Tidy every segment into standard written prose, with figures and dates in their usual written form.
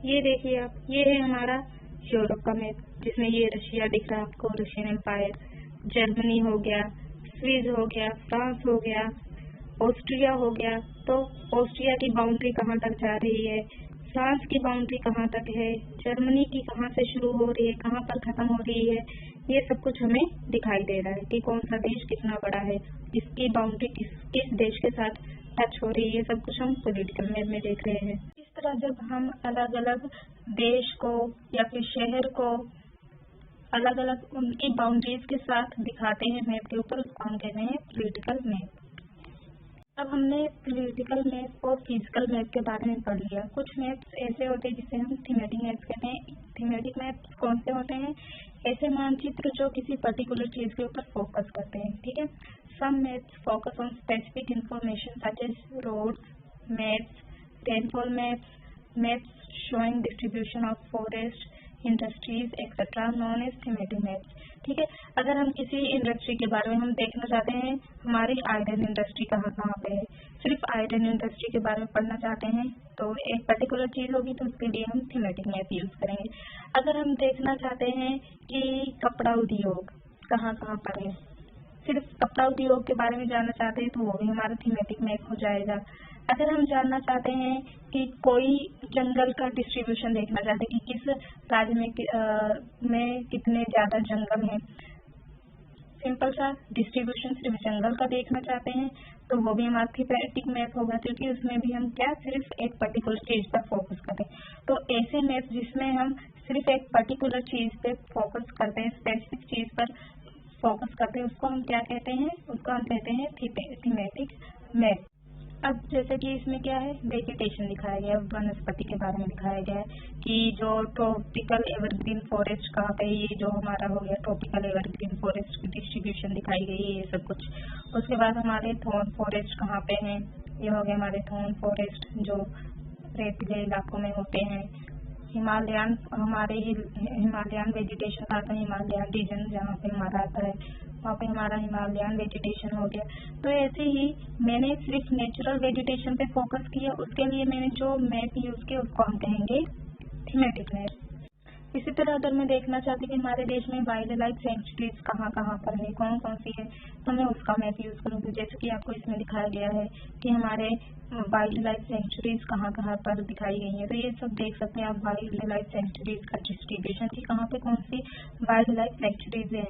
ये देखिए आप, ये है हमारा यूरोप का मैप, जिसमें ये रशिया दिख रहा है आपको, रशियन एम्पायर, जर्मनी हो गया, स्विस हो गया, फ्रांस हो गया, ऑस्ट्रिया हो गया। तो ऑस्ट्रिया की बाउंड्री कहाँ तक जा रही है, फ्रांस की बाउंड्री कहाँ तक है, जर्मनी की कहाँ से शुरू हो रही है, कहाँ पर खत्म हो रही है, ये सब कुछ हमें दिखाई दे रहा है कि कौन सा देश कितना बड़ा है, इसकी बाउंड्री किस देश के साथ टच हो रही है, सब कुछ हम पॉलिटिकल मैप में देख रहे हैं। इस तरह जब हम अलग अलग देश को या फिर शहर को अलग अलग उनकी बाउंड्रीज के साथ दिखाते हैं मैप के ऊपर, उसको हम कहते हैं पॉलिटिकल मैप। अब हमने पॉलिटिकल मैप और फिजिकल मैप के बारे में पढ़ लिया। कुछ मैप्स ऐसे होते हैं जिसे हम थीमेटिक मैप्स कहते हैं। थीमेटिक मैप्स कौन से होते हैं? ऐसे मानचित्र जो किसी पर्टिकुलर चीज के ऊपर फोकस करते हैं, ठीक है। Some maps focus on specific information such as roads, maps, rainfall maps, maps showing distribution of forest, industries etcetera, known as thematic maps, ठीक है। अगर हम किसी इंडस्ट्री के बारे में हम देखना चाहते हैं, हमारी आयरन इंडस्ट्री कहाँ कहाँ पे है, सिर्फ आयरन इंडस्ट्री के बारे में पढ़ना चाहते हैं, तो एक पर्टिकुलर चीज होगी तो उसके लिए हम थीमेटिक मैप यूज करेंगे। अगर हम देखना चाहते हैं कि कपड़ा उद्योग कहाँ कहाँ पर है, सिर्फ कपड़ा उद्योग के बारे में जानना चाहते हैं, तो वो भी हमारा थीमेटिक मैप हो जाएगा। अगर हम जानना चाहते हैं कि कोई जंगल का डिस्ट्रीब्यूशन देखना चाहते हैं कि किस राज्य में कितने ज्यादा जंगल हैं, सिंपल सा डिस्ट्रीब्यूशन सिर्फ जंगल का देखना चाहते हैं, तो वो भी हमारा थीमेटिक मैप होगा, क्योंकि उसमें भी हम क्या सिर्फ एक पर्टिकुलर चीज पर फोकस करते हैं। तो ऐसे मैप जिसमें हम सिर्फ एक पर्टिकुलर चीज पे फोकस करते हैं, स्पेसिफिक चीज पर फोकस करते हैं, उसको हम क्या कहते हैं? उसको हम कहते हैं थीमेटिक मैप। अब जैसे कि इसमें क्या है, वेजिटेशन दिखाया गया है, वनस्पति के बारे में दिखाया गया है कि जो ट्रॉपिकल एवरग्रीन फॉरेस्ट कहाँ पे, ये जो हमारा हो गया ट्रॉपिकल एवरग्रीन फॉरेस्ट की डिस्ट्रीब्यूशन दिखाई गई है, ये सब कुछ। उसके बाद हमारे थॉर्न फॉरेस्ट कहाँ पे हैं, ये हो गए हमारे थॉर्न फॉरेस्ट जो रेतीले इलाकों में होते हैं। हिमालयन वेजिटेशन आता है, हिमालयन रीजन जहाँ पे हमारा आता है, वहाँ पे हमारा हिमालयन वेजिटेशन हो गया। तो ऐसे ही मैंने सिर्फ नेचुरल वेजिटेशन पे फोकस किया, उसके लिए मैंने जो मैप यूज किया उसको हम कहेंगे थीमेटिक मैप। इसी तरह अगर मैं देखना चाहती हूँ कि हमारे देश में वाइल्ड लाइफ सेंचुरीज कहाँ कहाँ पर है, कौन कौन सी है, तो मैं उसका मैप यूज करूँगी। जैसे कि आपको इसमें दिखाया गया है कि हमारे वाइल्ड लाइफ सेंचुरीज कहाँ कहाँ पर दिखाई गई है, तो ये सब देख सकते हैं आप वाइल्ड लाइफ सेंचुरीज का डिस्ट्रीब्यूशन की कहाँ पे कौन सी वाइल्ड लाइफ सेंचुरीज है।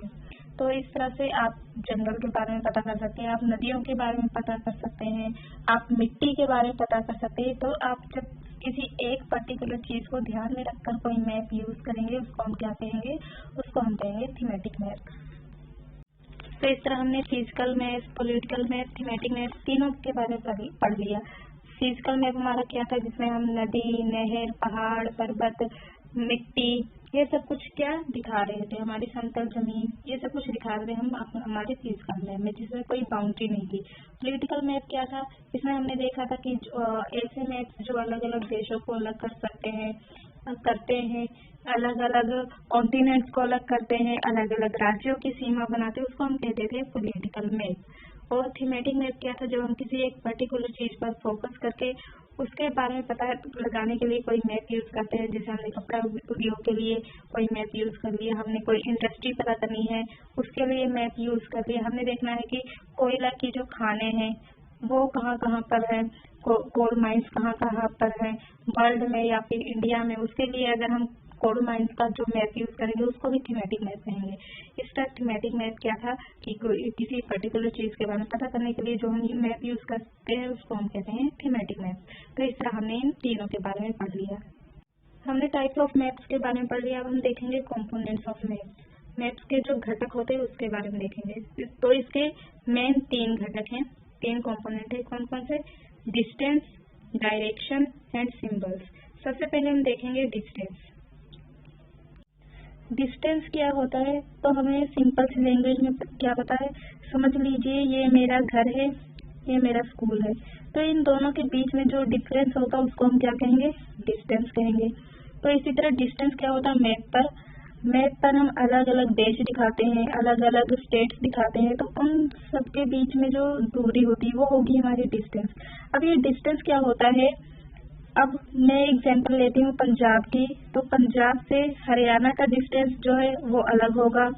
तो इस तरह से आप जंगल के बारे में पता कर सकते हैं, आप नदियों के बारे में पता कर सकते हैं, आप मिट्टी के बारे में पता कर सकते हैं। तो आप जब किसी एक पर्टिकुलर चीज को ध्यान में रखकर कोई मैप यूज करेंगे, उसको हम क्या कहेंगे? उसको हम कहेंगे थीमेटिक मैप। तो इस तरह हमने physical map, political map, thematic map तीनों के बारे में पढ़ लिया। फिजिकल मैप हमारा क्या था, जिसमें हम नदी, नहर, पहाड़, पर्वत, मिट्टी, ये सब कुछ क्या दिखा रहे थे, हमारी समतल जमीन, ये सब कुछ दिखा रहे थे हम हमारे फिजिकल मैप में, जिसमें कोई बाउंड्री नहीं थी। पॉलिटिकल मैप क्या था, इसमें हमने देखा था कि ऐसे मैप जो अलग अलग देशों को अलग कर सकते हैं, अलग अलग कॉन्टिनेंट्स को अलग करते हैं, अलग अलग राज्यों की सीमा बनाते हैं, उसको हम कहते थे पॉलिटिकल मैप। और थीमेटिक मैप क्या था, जब हम किसी एक पर्टिकुलर चीज पर फोकस करके उसके बारे में पता लगाने के लिए कोई मैप यूज करते हैं। जैसे हमने कपड़ा उद्योग के लिए कोई मैप यूज कर लिया, हमने कोई इंडस्ट्री पता करनी है उसके लिए मैप यूज कर लिया, हमने देखना है कि कोयला की जो खाने हैं वो कहाँ कहाँ पर है, कोल माइंस कहाँ कहाँ पर है वर्ल्ड में या फिर इंडिया में, उसके लिए अगर हम कोल माइंस का जो मैप यूज करेंगे उसको भी थीमेटिक मैप कहेंगे। इस तरह थीमेटिक मैप क्या था कि किसी पर्टिकुलर चीज के बारे में पता करने के लिए जो हम मैप यूज करते हैं उसको हम कहते हैं थीमेटिक मैप। तो इस तरह हमने इन तीनों के बारे में पढ़ लिया। हमने टाइप ऑफ मैप्स के बारे में पढ़ लिया। अब हम देखेंगे कॉम्पोनेंट्स ऑफ मैप्स। मैप्स के जो घटक होते हैं उसके बारे में देखेंगे। तो इसके मेन 3 घटक हैं, 3 कॉम्पोनेंट है। कौन कौन से? Distance, direction and symbols. सबसे पहले हम देखेंगे डिस्टेंस। डिस्टेंस क्या होता है, तो हमें सिंपल सी लैंग्वेज में क्या पता है, समझ लीजिए ये मेरा घर है, ये मेरा स्कूल है, तो इन दोनों के बीच में जो डिफरेंस होगा उसको हम क्या कहेंगे? डिस्टेंस कहेंगे। तो इसी तरह डिस्टेंस क्या होता है, मैप पर हम अलग अलग देश दिखाते हैं, अलग अलग स्टेट्स दिखाते हैं, तो उन सबके बीच में जो दूरी होती है वो होगी हमारी डिस्टेंस। अब ये डिस्टेंस क्या होता है, अब मैं एग्जांपल लेती हूँ पंजाब की, तो पंजाब से हरियाणा का डिस्टेंस जो है वो अलग होगा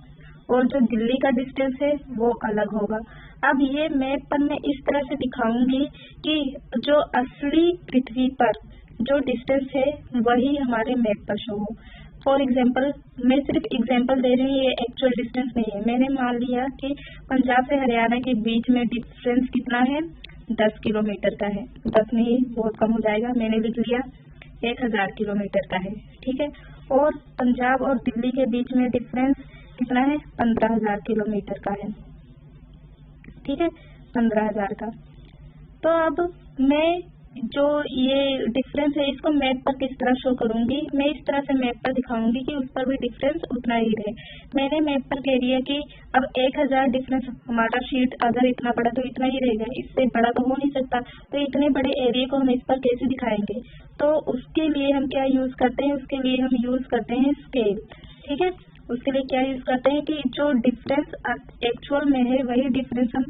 और जो दिल्ली का डिस्टेंस है वो अलग होगा। अब ये मैप पर मैं इस तरह से दिखाऊंगी कि जो असली पृथ्वी पर जो डिस्टेंस है वही हमारे मैप पर शो हो। फॉर एग्जाम्पल, मैं सिर्फ एग्जाम्पल दे रही हूँ, ये एक्चुअल डिस्टेंस नहीं है। मैंने मान लिया कि पंजाब से हरियाणा के बीच में डिस्टेंस कितना है, 10 किलोमीटर का है। 10 नहीं, बहुत कम हो जाएगा, मैंने लिख लिया 1000 किलोमीटर का है, ठीक है। और पंजाब और दिल्ली के बीच में डिफरेंस कितना है, 15,000 किलोमीटर का है, ठीक है, 15,000 का। तो अब मैं जो ये डिफरेंस है इसको मैप पर किस तरह शो करूंगी, मैं इस तरह से मैप पर दिखाऊंगी कि उस पर भी डिफरेंस उतना ही रहे। मैंने मैप पर कह दिया कि अब 1000 डिफरेंस, हमारा शीट अगर इतना बड़ा तो इतना ही रहेगा, इससे बड़ा तो हो नहीं सकता। तो इतने बड़े एरिया को हम इस पर कैसे दिखाएंगे, तो उसके लिए हम क्या यूज करते हैं, उसके लिए हम यूज करते हैं स्केल, ठीक है। उसके लिए क्या यूज करते हैं कि जो डिफरेंस एक्चुअल में है वही डिफरेंस हम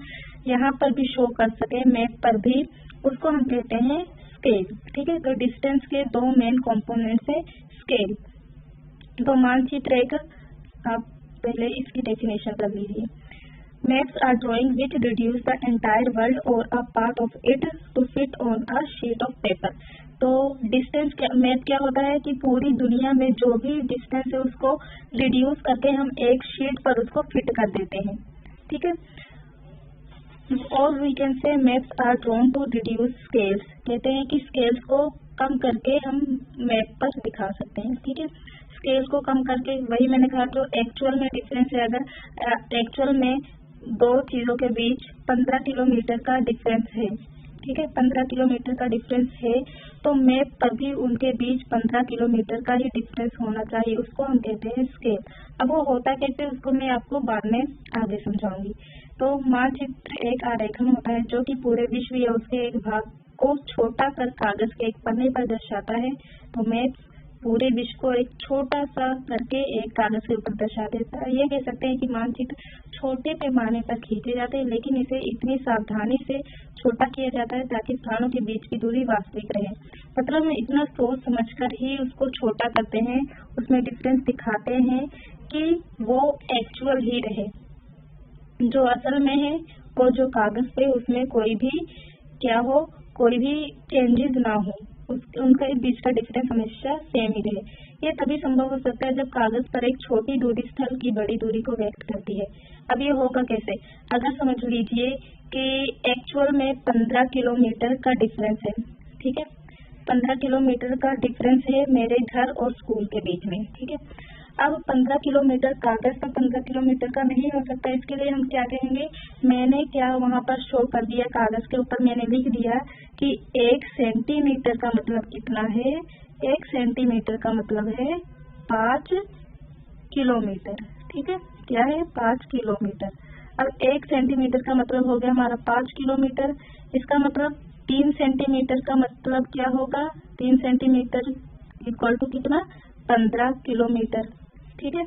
यहाँ पर भी शो कर सके मैप पर भी, उसको हम कहते हैं स्केल, ठीक है। तो डिस्टेंस के दो मेन कंपोनेंट्स है स्केल। तो मानचित्र एक, आप पहले इसकी डेफिनेशन कर लीजिए। Maps are drawing which reduce the entire world or a part of it to fit on a sheet of paper. तो डिस्टेंस मैप क्या होता है कि पूरी दुनिया में जो भी डिस्टेंस है उसको रिड्यूस करके हम एक शीट पर उसको फिट कर देते हैं, ठीक है। और we can say maps are drawn to reduce scales, कहते हैं कि स्केल्स को कम करके हम मैप पर दिखा सकते हैं, ठीक है। स्केल को कम करके, वही मैंने कहा, जो एक्चुअल में डिफरेंस है, अगर एक्चुअल में दो चीजों के बीच 15 किलोमीटर का डिफरेंस है, ठीक है, 15 किलोमीटर का डिफरेंस है, तो मैप पर भी उनके बीच 15 किलोमीटर का ही डिफरेंस होना चाहिए, उसको हम कहते हैं स्केल। अब वो होता कैसे, उसको मैं आपको बाद में आगे समझाऊंगी। तो मानचित्र एक आरेखन होता है जो कि पूरे विश्व या उसके एक भाग को छोटा कर कागज के एक पन्ने पर दर्शाता है। तो मैप पूरे विश्व को एक छोटा सा करके एक कागज के ऊपर दर्शा देता है। ये कह सकते हैं कि मानचित्र छोटे पैमाने पर खींचे जाते हैं, लेकिन इसे इतनी सावधानी से छोटा किया जाता है ताकि स्थानों के बीच की दूरी वास्तविक रहे। मतलब हम इतना सोच समझकर ही उसको छोटा करते हैं, उसमें डिफरेंस दिखाते हैं कि वो एक्चुअल ही रहे, जो असल में है और जो कागज पे उसमें कोई भी क्या हो, कोई भी चेंजेस ना हो, उनका बीच का डिफरेंस हमेशा सेम ही रहे। ये तभी संभव हो सकता है जब कागज पर एक छोटी दूरी स्थल की बड़ी दूरी को व्यक्त करती है। अब ये होगा कैसे, अगर समझ लीजिए कि एक्चुअल में 15 किलोमीटर का डिफरेंस है, ठीक है, 15 किलोमीटर का डिफरेंस है मेरे घर और स्कूल के बीच में, ठीक है। अब 15 किलोमीटर कागज पर 15 किलोमीटर का नहीं हो सकता, इसके लिए हम क्या करेंगे, मैंने क्या वहाँ पर शो कर दिया, कागज के ऊपर मैंने लिख दिया कि 1 सेंटीमीटर का मतलब कितना है, 1 सेंटीमीटर का मतलब है 5 किलोमीटर, ठीक है, क्या है, 5 किलोमीटर। अब 1 सेंटीमीटर का मतलब हो गया हमारा 5 किलोमीटर, इसका मतलब 3 सेंटीमीटर का मतलब क्या होगा, 3 सेंटीमीटर इक्वल टू कितना, 15 किलोमीटर, ठीक है।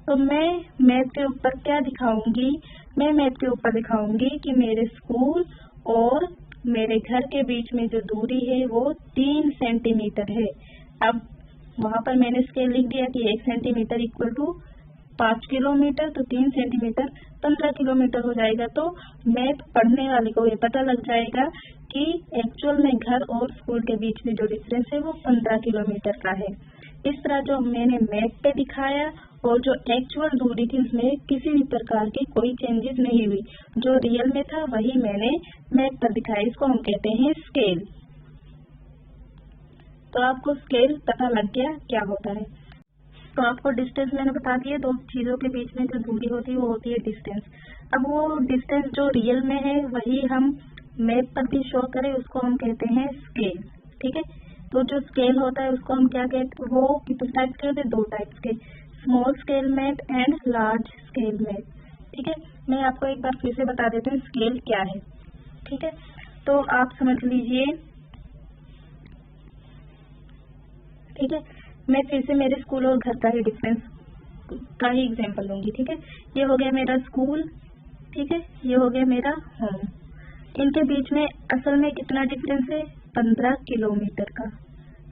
तो मैं मैप के ऊपर क्या दिखाऊंगी, मैं मैप के ऊपर दिखाऊंगी कि मेरे स्कूल और मेरे घर के बीच में जो दूरी है वो 3 सेंटीमीटर है। अब वहाँ पर मैंने स्केल लिख दिया कि 1 सेंटीमीटर इक्वल टू 5 किलोमीटर, तो 3 सेंटीमीटर 15 किलोमीटर हो जाएगा। तो मैप पढ़ने वाले को ये पता लग जाएगा कि एक्चुअल में घर और स्कूल के बीच में जो डिफरेंस है वो 15 किलोमीटर का है। इस तरह जो मैंने मैप पे दिखाया और जो एक्चुअल दूरी थी उसमें किसी भी प्रकार की कोई चेंजेस नहीं हुई, जो रियल में था वही मैंने मैप पर दिखाया, इसको हम कहते हैं स्केल। तो आपको स्केल पता लग गया क्या होता है। तो आपको डिस्टेंस मैंने बता दिया, दो चीजों के बीच में जो दूरी होती है वो होती है डिस्टेंस। अब वो डिस्टेंस जो रियल में है वही हम मैप पर भी शो करें, उसको हम कहते हैं स्केल, ठीक है। तो जो स्केल होता है उसको हम क्या कहते हैं, वो कितने टाइप्स के होते हैं, 2 टाइप्स के, small scale map and large scale map, ठीक है। मैं आपको एक बार फिर से बता देती हूँ स्केल क्या है, ठीक है। तो आप समझ लीजिए, ठीक है, मैं फिर से मेरे स्कूल और घर का ही डिफरेंस का ही एग्जांपल लूंगी, ठीक है। ये हो गया मेरा स्कूल, ठीक है, ये हो गया मेरा होम। इनके बीच में असल में कितना डिफरेंस है, 15 किलोमीटर का,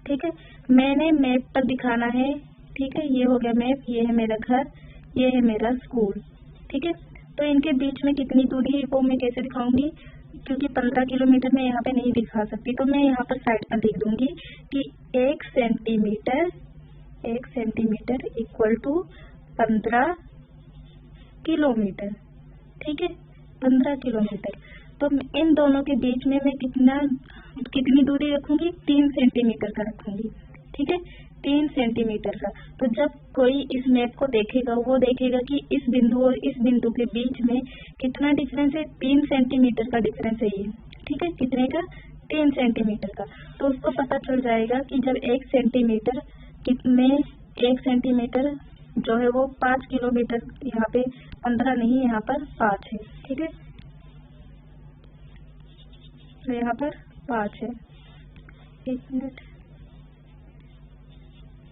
ठीक है, मैंने मैप पर दिखाना है। ठीक है, ये हो गया मैप, ये है मेरा घर, ये है मेरा स्कूल। ठीक है, तो इनके बीच में कितनी दूरी है वो मैं कैसे दिखाऊंगी, क्योंकि 15 किलोमीटर मैं यहाँ पे नहीं दिखा सकती, तो मैं यहाँ पर साइड पर लिख दूंगी कि 1 सेंटीमीटर इक्वल टू 15 किलोमीटर। ठीक है, 15 किलोमीटर। तो इन दोनों के बीच में मैं कितनी दूरी रखूंगी, 3 सेंटीमीटर का रखूंगी। ठीक है, 3 सेंटीमीटर का। तो जब कोई इस मैप को देखेगा, वो देखेगा कि इस बिंदु और इस बिंदु के बीच में कितना डिफरेंस है, 3 सेंटीमीटर का डिफरेंस है ये। ठीक है, कितने का, 3 सेंटीमीटर का। तो उसको पता चल जाएगा कि जब 1 सेंटीमीटर जो है वो 5 किलोमीटर, यहाँ पे 15 नहीं, यहाँ पर 5 है। ठीक है, तो यहाँ पर 5 है, 1 मिनट,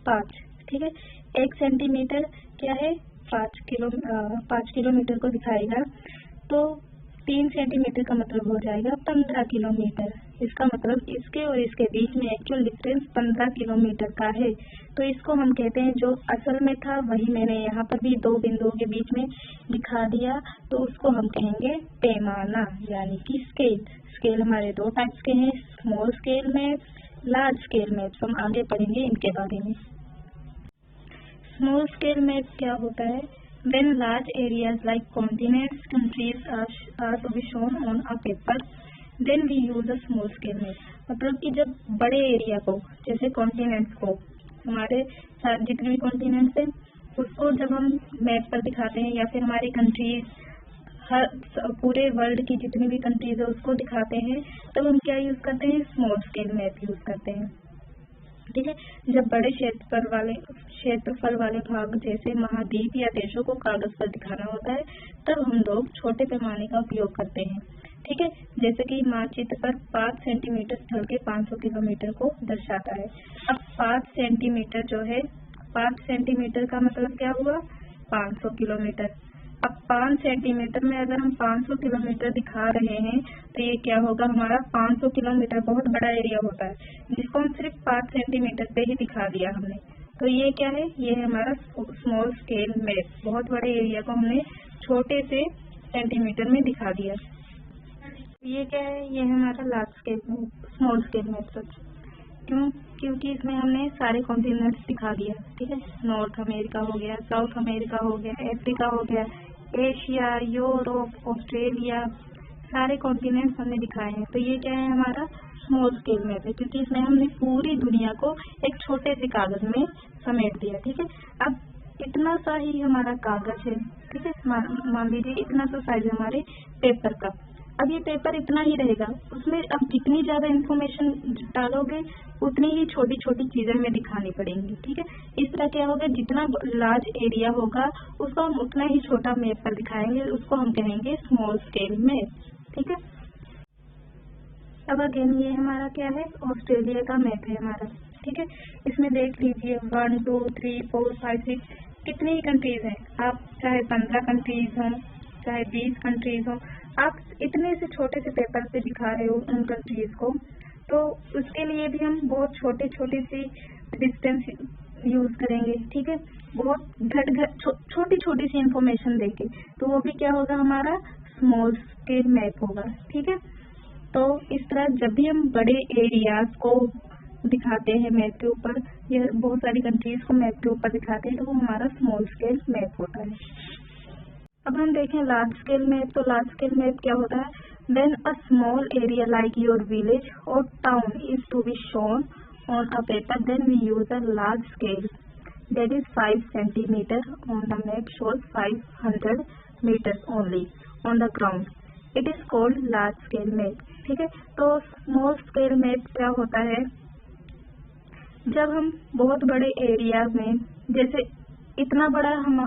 5। ठीक है, 1 सेंटीमीटर क्या है, 5 किलोमीटर को दिखाएगा। तो 3 सेंटीमीटर का मतलब हो जाएगा 15 किलोमीटर। इसका मतलब इसके और इसके बीच में एक्चुअल डिफरेंस 15 किलोमीटर का है। तो इसको हम कहते हैं, जो असल में था वही मैंने यहाँ पर भी 2 बिंदुओं के बीच में दिखा दिया, तो उसको हम कहेंगे पैमाना, यानी कि स्केल। स्केल हमारे 2 टाइप्स के हैं, small scale map, large scale map. हम आगे पढ़ेंगे इनके बारे में। स्मॉल स्केल मैप क्या होता है? When large areas like continents, countries are to be shown on a paper, then we use a small scale map. मतलब कि जब बड़े एरिया को, जैसे कॉन्टिनेंट्स को, हमारे जितने भी कॉन्टिनेंट्स हैं उसको जब हम मैप पर दिखाते हैं, या फिर हमारी कंट्रीज, पूरे वर्ल्ड की जितनी भी कंट्रीज है उसको दिखाते हैं, तब हम क्या यूज करते हैं, स्मॉल स्केल मैप यूज करते हैं। ठीक है, जब बड़े क्षेत्रफल वाले भाग जैसे महाद्वीप या देशों को कागज पर दिखाना होता है, तब हम लोग छोटे पैमाने का उपयोग करते हैं। ठीक है, जैसे कि मानचित्र पर 5 सेंटीमीटर स्थल के 500 किलोमीटर को दर्शाता है। अब 5 सेंटीमीटर जो है, 5 सेंटीमीटर का मतलब क्या हुआ, 500 किलोमीटर। अब 5 सेंटीमीटर में अगर हम 500 किलोमीटर दिखा रहे हैं, तो ये क्या होगा, हमारा 500 किलोमीटर बहुत बड़ा एरिया होता है, जिसको हम सिर्फ 5 सेंटीमीटर पे ही दिखा दिया हमने। तो ये क्या है, ये है हमारा स्मॉल स्केल मैप। बहुत बड़े एरिया को हमने छोटे से सेंटीमीटर में दिखा दिया। ये क्या है, ये है हमारा large scale map, small scale map such. क्यों? क्योंकि इसमें हमने सारे कॉन्टिनेंट्स दिखा दिया। ठीक है, नॉर्थ अमेरिका हो गया, साउथ अमेरिका हो गया, अफ्रीका हो गया, एशिया, यूरोप, ऑस्ट्रेलिया, सारे कॉन्टिनेंट्स हमने दिखाए हैं। तो ये क्या है, हमारा स्मॉल स्केल मैप है, क्योंकि इसमें हमने पूरी दुनिया को एक छोटे से कागज में समेट दिया। ठीक है, अब इतना सा ही हमारा कागज है। ठीक है, मान लीजिए इतना सा साइज हमारे पेपर का। अब ये पेपर इतना ही रहेगा, उसमें अब जितनी ज्यादा इंफॉर्मेशन डालोगे उतनी ही छोटी छोटी चीजें हमें दिखानी पड़ेंगी। ठीक है, इस तरह क्या होगा, जितना लार्ज एरिया होगा उसको हम उतना ही छोटा मैप पर दिखाएंगे, उसको हम कहेंगे स्मॉल स्केल मैप। ठीक है, अब अगेन ये हमारा क्या है, ऑस्ट्रेलिया का मैप है हमारा। ठीक है, इसमें देख लीजिए 1 2 3 4 5 6 कितनी ही कंट्रीज हैं। आप चाहे 15 कंट्रीज हों, चाहे 20 कंट्रीज हों, आप इतने से छोटे से पेपर पे दिखा रहे हो उन कंट्रीज को, तो उसके लिए भी हम बहुत छोटी छोटी सी डिस्टेंस यूज करेंगे। ठीक है, बहुत छोटी छोटी सी इंफॉर्मेशन देके, तो वो भी क्या होगा, हमारा स्मॉल स्केल मैप होगा। ठीक है, तो इस तरह जब भी हम बड़े एरियाज को दिखाते हैं मैप के ऊपर, या बहुत सारी कंट्रीज को मैप के ऊपर दिखाते हैं, तो वो हमारा स्मॉल स्केल मैप होता है। अब हम देखें लार्ज स्केल मैप। तो लार्ज स्केल मैप क्या होता है, when a small area like your village or town is to be shown on a paper, then we use a large scale that is 5 centimeter on the map shows 500 meters only on the ground. It is called large scale map. ठीक है, तो small scale map क्या होता है, जब हम बहुत बड़े एरिया में, जैसे इतना बड़ा हम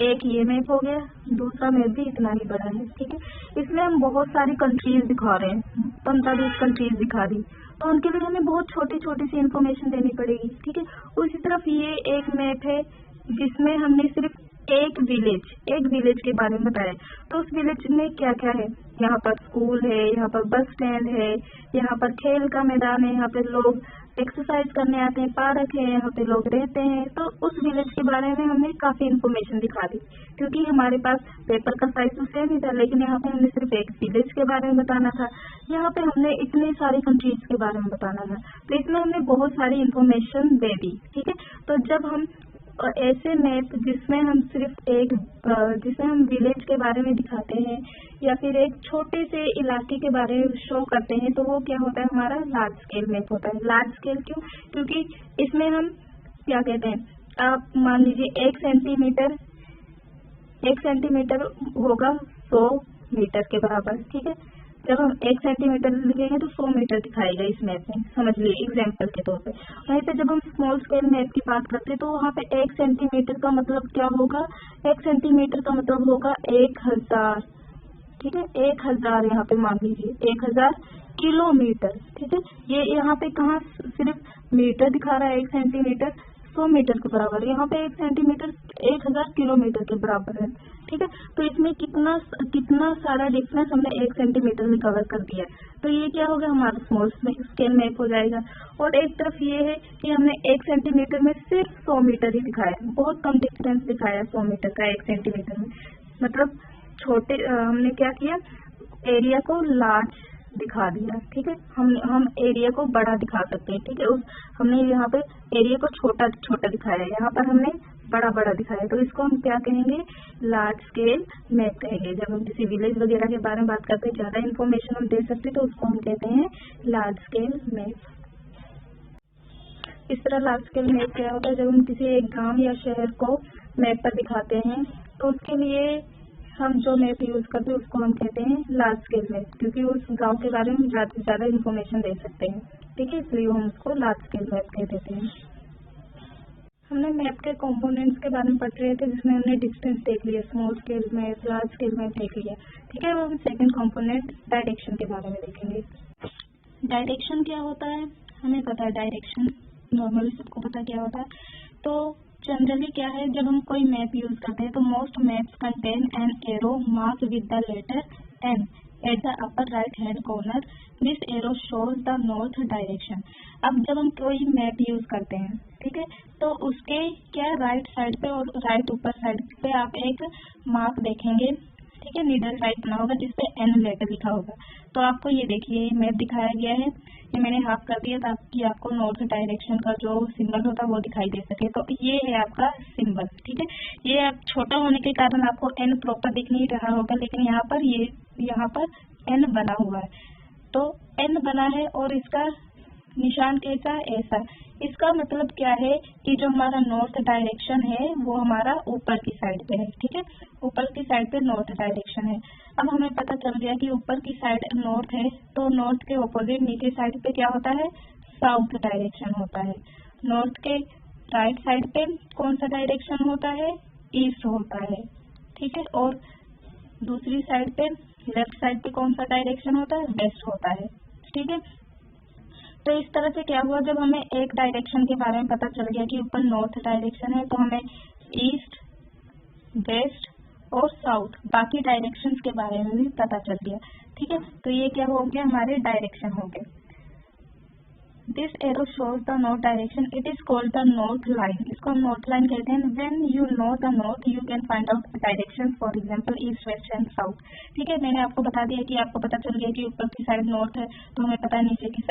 एक ये मैप हो गया, दूसरा मैप भी इतना ही बड़ा है। ठीक है, इसमें हम बहुत सारी कंट्रीज दिखा रहे हैं, 15-20 कंट्रीज दिखा दी, तो उनके लिए हमें बहुत छोटी छोटी सी इंफॉर्मेशन देनी पड़ेगी। ठीक है, उसी तरफ ये एक मैप है जिसमें हमने सिर्फ एक विलेज के बारे में बताया। तो उस विलेज में क्या क्या है, यहाँ पर स्कूल है, यहाँ पर बस स्टैंड है, यहाँ पर खेल का मैदान है, यहाँ पर लोग एक्सरसाइज करने आते हैं, पार्क है, यहाँ पे लोग रहते हैं। तो उस विलेज के बारे में हमने काफी इन्फॉर्मेशन दिखा दी, क्योंकि हमारे पास पेपर का साइज तो सेम ही था, लेकिन यहाँ पे हमने सिर्फ एक विलेज के बारे में बताना था। यहाँ पे हमने इतनी सारी कंट्रीज के बारे में बताना था, तो इसमें हमने बहुत सारी इन्फॉर्मेशन दे दी। ठीक है, तो जब हम ऐसे मैप जिसमें हम सिर्फ एक जिसमें हम विलेज के बारे में दिखाते हैं या फिर एक छोटे से इलाके के बारे में शो करते हैं, तो वो क्या होता है, हमारा लार्ज स्केल मैप होता है। लार्ज स्केल क्यों? क्योंकि इसमें हम क्या कहते हैं, आप मान लीजिए 1 सेंटीमीटर होगा 100 मीटर के बराबर। ठीक है, जब हम 1 सेंटीमीटर लिखेंगे तो 100 मीटर दिखाएगा इस मैप में, समझ लीजिए एग्जाम्पल के तौर पे। वहीं पे जब हम स्मॉल स्केल मैप की बात करते हैं तो वहाँ पे 1 सेंटीमीटर का मतलब क्या होगा, 1 सेंटीमीटर का मतलब होगा 1000। ठीक है, 1000 यहाँ पे मान लीजिए 1000 किलोमीटर। ठीक है, ये यहाँ पे कहाँ सिर्फ मीटर दिखा रहा है, 1 सेंटीमीटर 100 मीटर के बराबर, यहाँ पे 1 सेंटीमीटर 1000 किलोमीटर के बराबर है। ठीक है, तो इसमें कितना सारा डिफरेंस हमने 1 सेंटीमीटर में कवर कर दिया। तो ये क्या होगा, हमारा स्मॉल स्केल मैप हो जाएगा। और एक तरफ ये है कि हमने 1 सेंटीमीटर में सिर्फ 100 मीटर ही दिखाया, बहुत कम डिफरेंस दिखाया 100 मीटर का 1 सेंटीमीटर में। मतलब हमने क्या किया, एरिया को लार्ज दिखा दिया। ठीक है, हम एरिया को बड़ा दिखा सकते हैं। ठीक है, हमने यहाँ पे एरिया को छोटा छोटा दिखाया है, यहाँ पर हमने बड़ा बड़ा दिखाया, तो इसको हम क्या कहेंगे, लार्ज स्केल मैप कहेंगे। जब हम किसी विलेज वगैरह के बारे में बात करते हैं, ज्यादा इन्फॉर्मेशन हम दे सकते हैं, तो उसको हम कहते हैं लार्ज स्केल मैप। इस तरह लार्ज स्केल मैप क्या होता है, जब हम किसी एक गांव या शहर को मैप पर दिखाते हैं, तो उसके लिए हम जो मैप यूज करते हैं उसको हम कहते हैं लार्ज स्केल मैप, क्योंकि उस गांव के बारे में ज्यादा से ज्यादा इन्फॉर्मेशन दे सकते हैं। ठीक है, इसलिए हम उसको लार्ज स्केल मैप कह देते हैं। हमने मैप के कंपोनेंट्स के बारे में पढ़ रहे थे, जिसमें हमने डिस्टेंस देख लिया, small scale map, large scale map देख लिया। ठीक है, अब हम सेकंड कंपोनेंट डायरेक्शन के बारे में देखेंगे। डायरेक्शन क्या होता है, हमें पता है डायरेक्शन, नॉर्मली सबको पता क्या होता है। तो जनरली क्या है, जब हम कोई मैप यूज करते हैं तो most maps contain an arrow marked with the letter N at the upper right hand corner. This arrow shows the north direction. अब जब हम कोई मैप यूज करते हैं, ठीक है, तो उसके क्या राइट साइड पे और राइट ऊपर साइड पे आप एक मार्क देखेंगे। ठीक है, नीडल साइड बना होगा जिसपे एन लेटर लिखा होगा। तो आपको ये देखिए, ये मैप दिखाया गया है, ये मैंने हाफ कर दिया ताकि आपको नॉर्थ डायरेक्शन का जो सिंबल होता है वो दिखाई दे सके। तो ये है आपका सिंबल। ठीक है, ये आप छोटा होने के कारण आपको एन प्रॉपर दिख नहीं रहा होगा, लेकिन यहाँ पर एन बना हुआ है। तो एन बना है और इसका निशान कैसा है, ऐसा। इसका मतलब क्या है कि जो हमारा नॉर्थ डायरेक्शन है वो हमारा ऊपर की साइड पे है। ठीक है, ऊपर की साइड पे नॉर्थ डायरेक्शन है। अब हमें पता चल गया कि ऊपर की साइड नॉर्थ है, तो नॉर्थ के ऑपोजिट नीचे साइड पे क्या होता है, साउथ डायरेक्शन होता है। नॉर्थ के राइट साइड पे कौन सा डायरेक्शन होता है, ईस्ट होता है। ठीक है, और दूसरी साइड पे लेफ्ट साइड पे कौन सा डायरेक्शन होता है, वेस्ट होता है। ठीक है, तो इस तरह से क्या हुआ, जब हमें एक डायरेक्शन के बारे में पता चल गया कि ऊपर नॉर्थ डायरेक्शन है, तो हमें ईस्ट, वेस्ट और साउथ बाकी डायरेक्शंस के बारे में भी पता चल गया। ठीक है, तो ये क्या हो गया, हमारे डायरेक्शन हो गए। This arrow shows the north direction, it is called the north line. इसको हम नॉर्थ लाइन कहते हैं। When you know the north you can find out direction, for example east, west and south. ठीक है, मैंने आपको बता दिया कि आपको पता चल गया कि ऊपर की साइड नॉर्थ है, तो हमें पता है नीचे की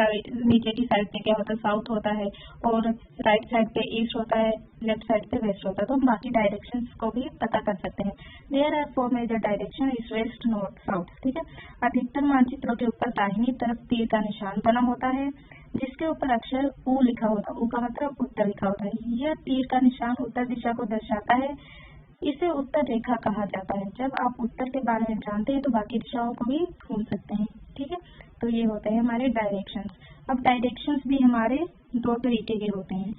साइड पे क्या होता है, साउथ होता है, और राइट साइड पे ईस्ट होता है, लेफ्ट साइड पे वेस्ट होता है। तो हम बाकी डायरेक्शन को भी पता कर सकते हैं। There are 4 major direction, east, west, north, south. ठीक है, अधिकतर मानचित्रों के ऊपर दाहिनी तरफ तीर का निशान बना होता है, जिसके ऊपर अक्षर ऊ लिखा होता है। ऊ का मतलब उत्तर लिखा होता है। यह तीर का निशान उत्तर दिशा को दर्शाता है। इसे उत्तर रेखा कहा जाता है। जब आप उत्तर के बारे में जानते हैं तो बाकी दिशाओं को भी ढूंढ सकते हैं। ठीक है, तो ये होते हैं हमारे डायरेक्शंस। अब डायरेक्शंस भी हमारे 2 तरीके के होते हैं।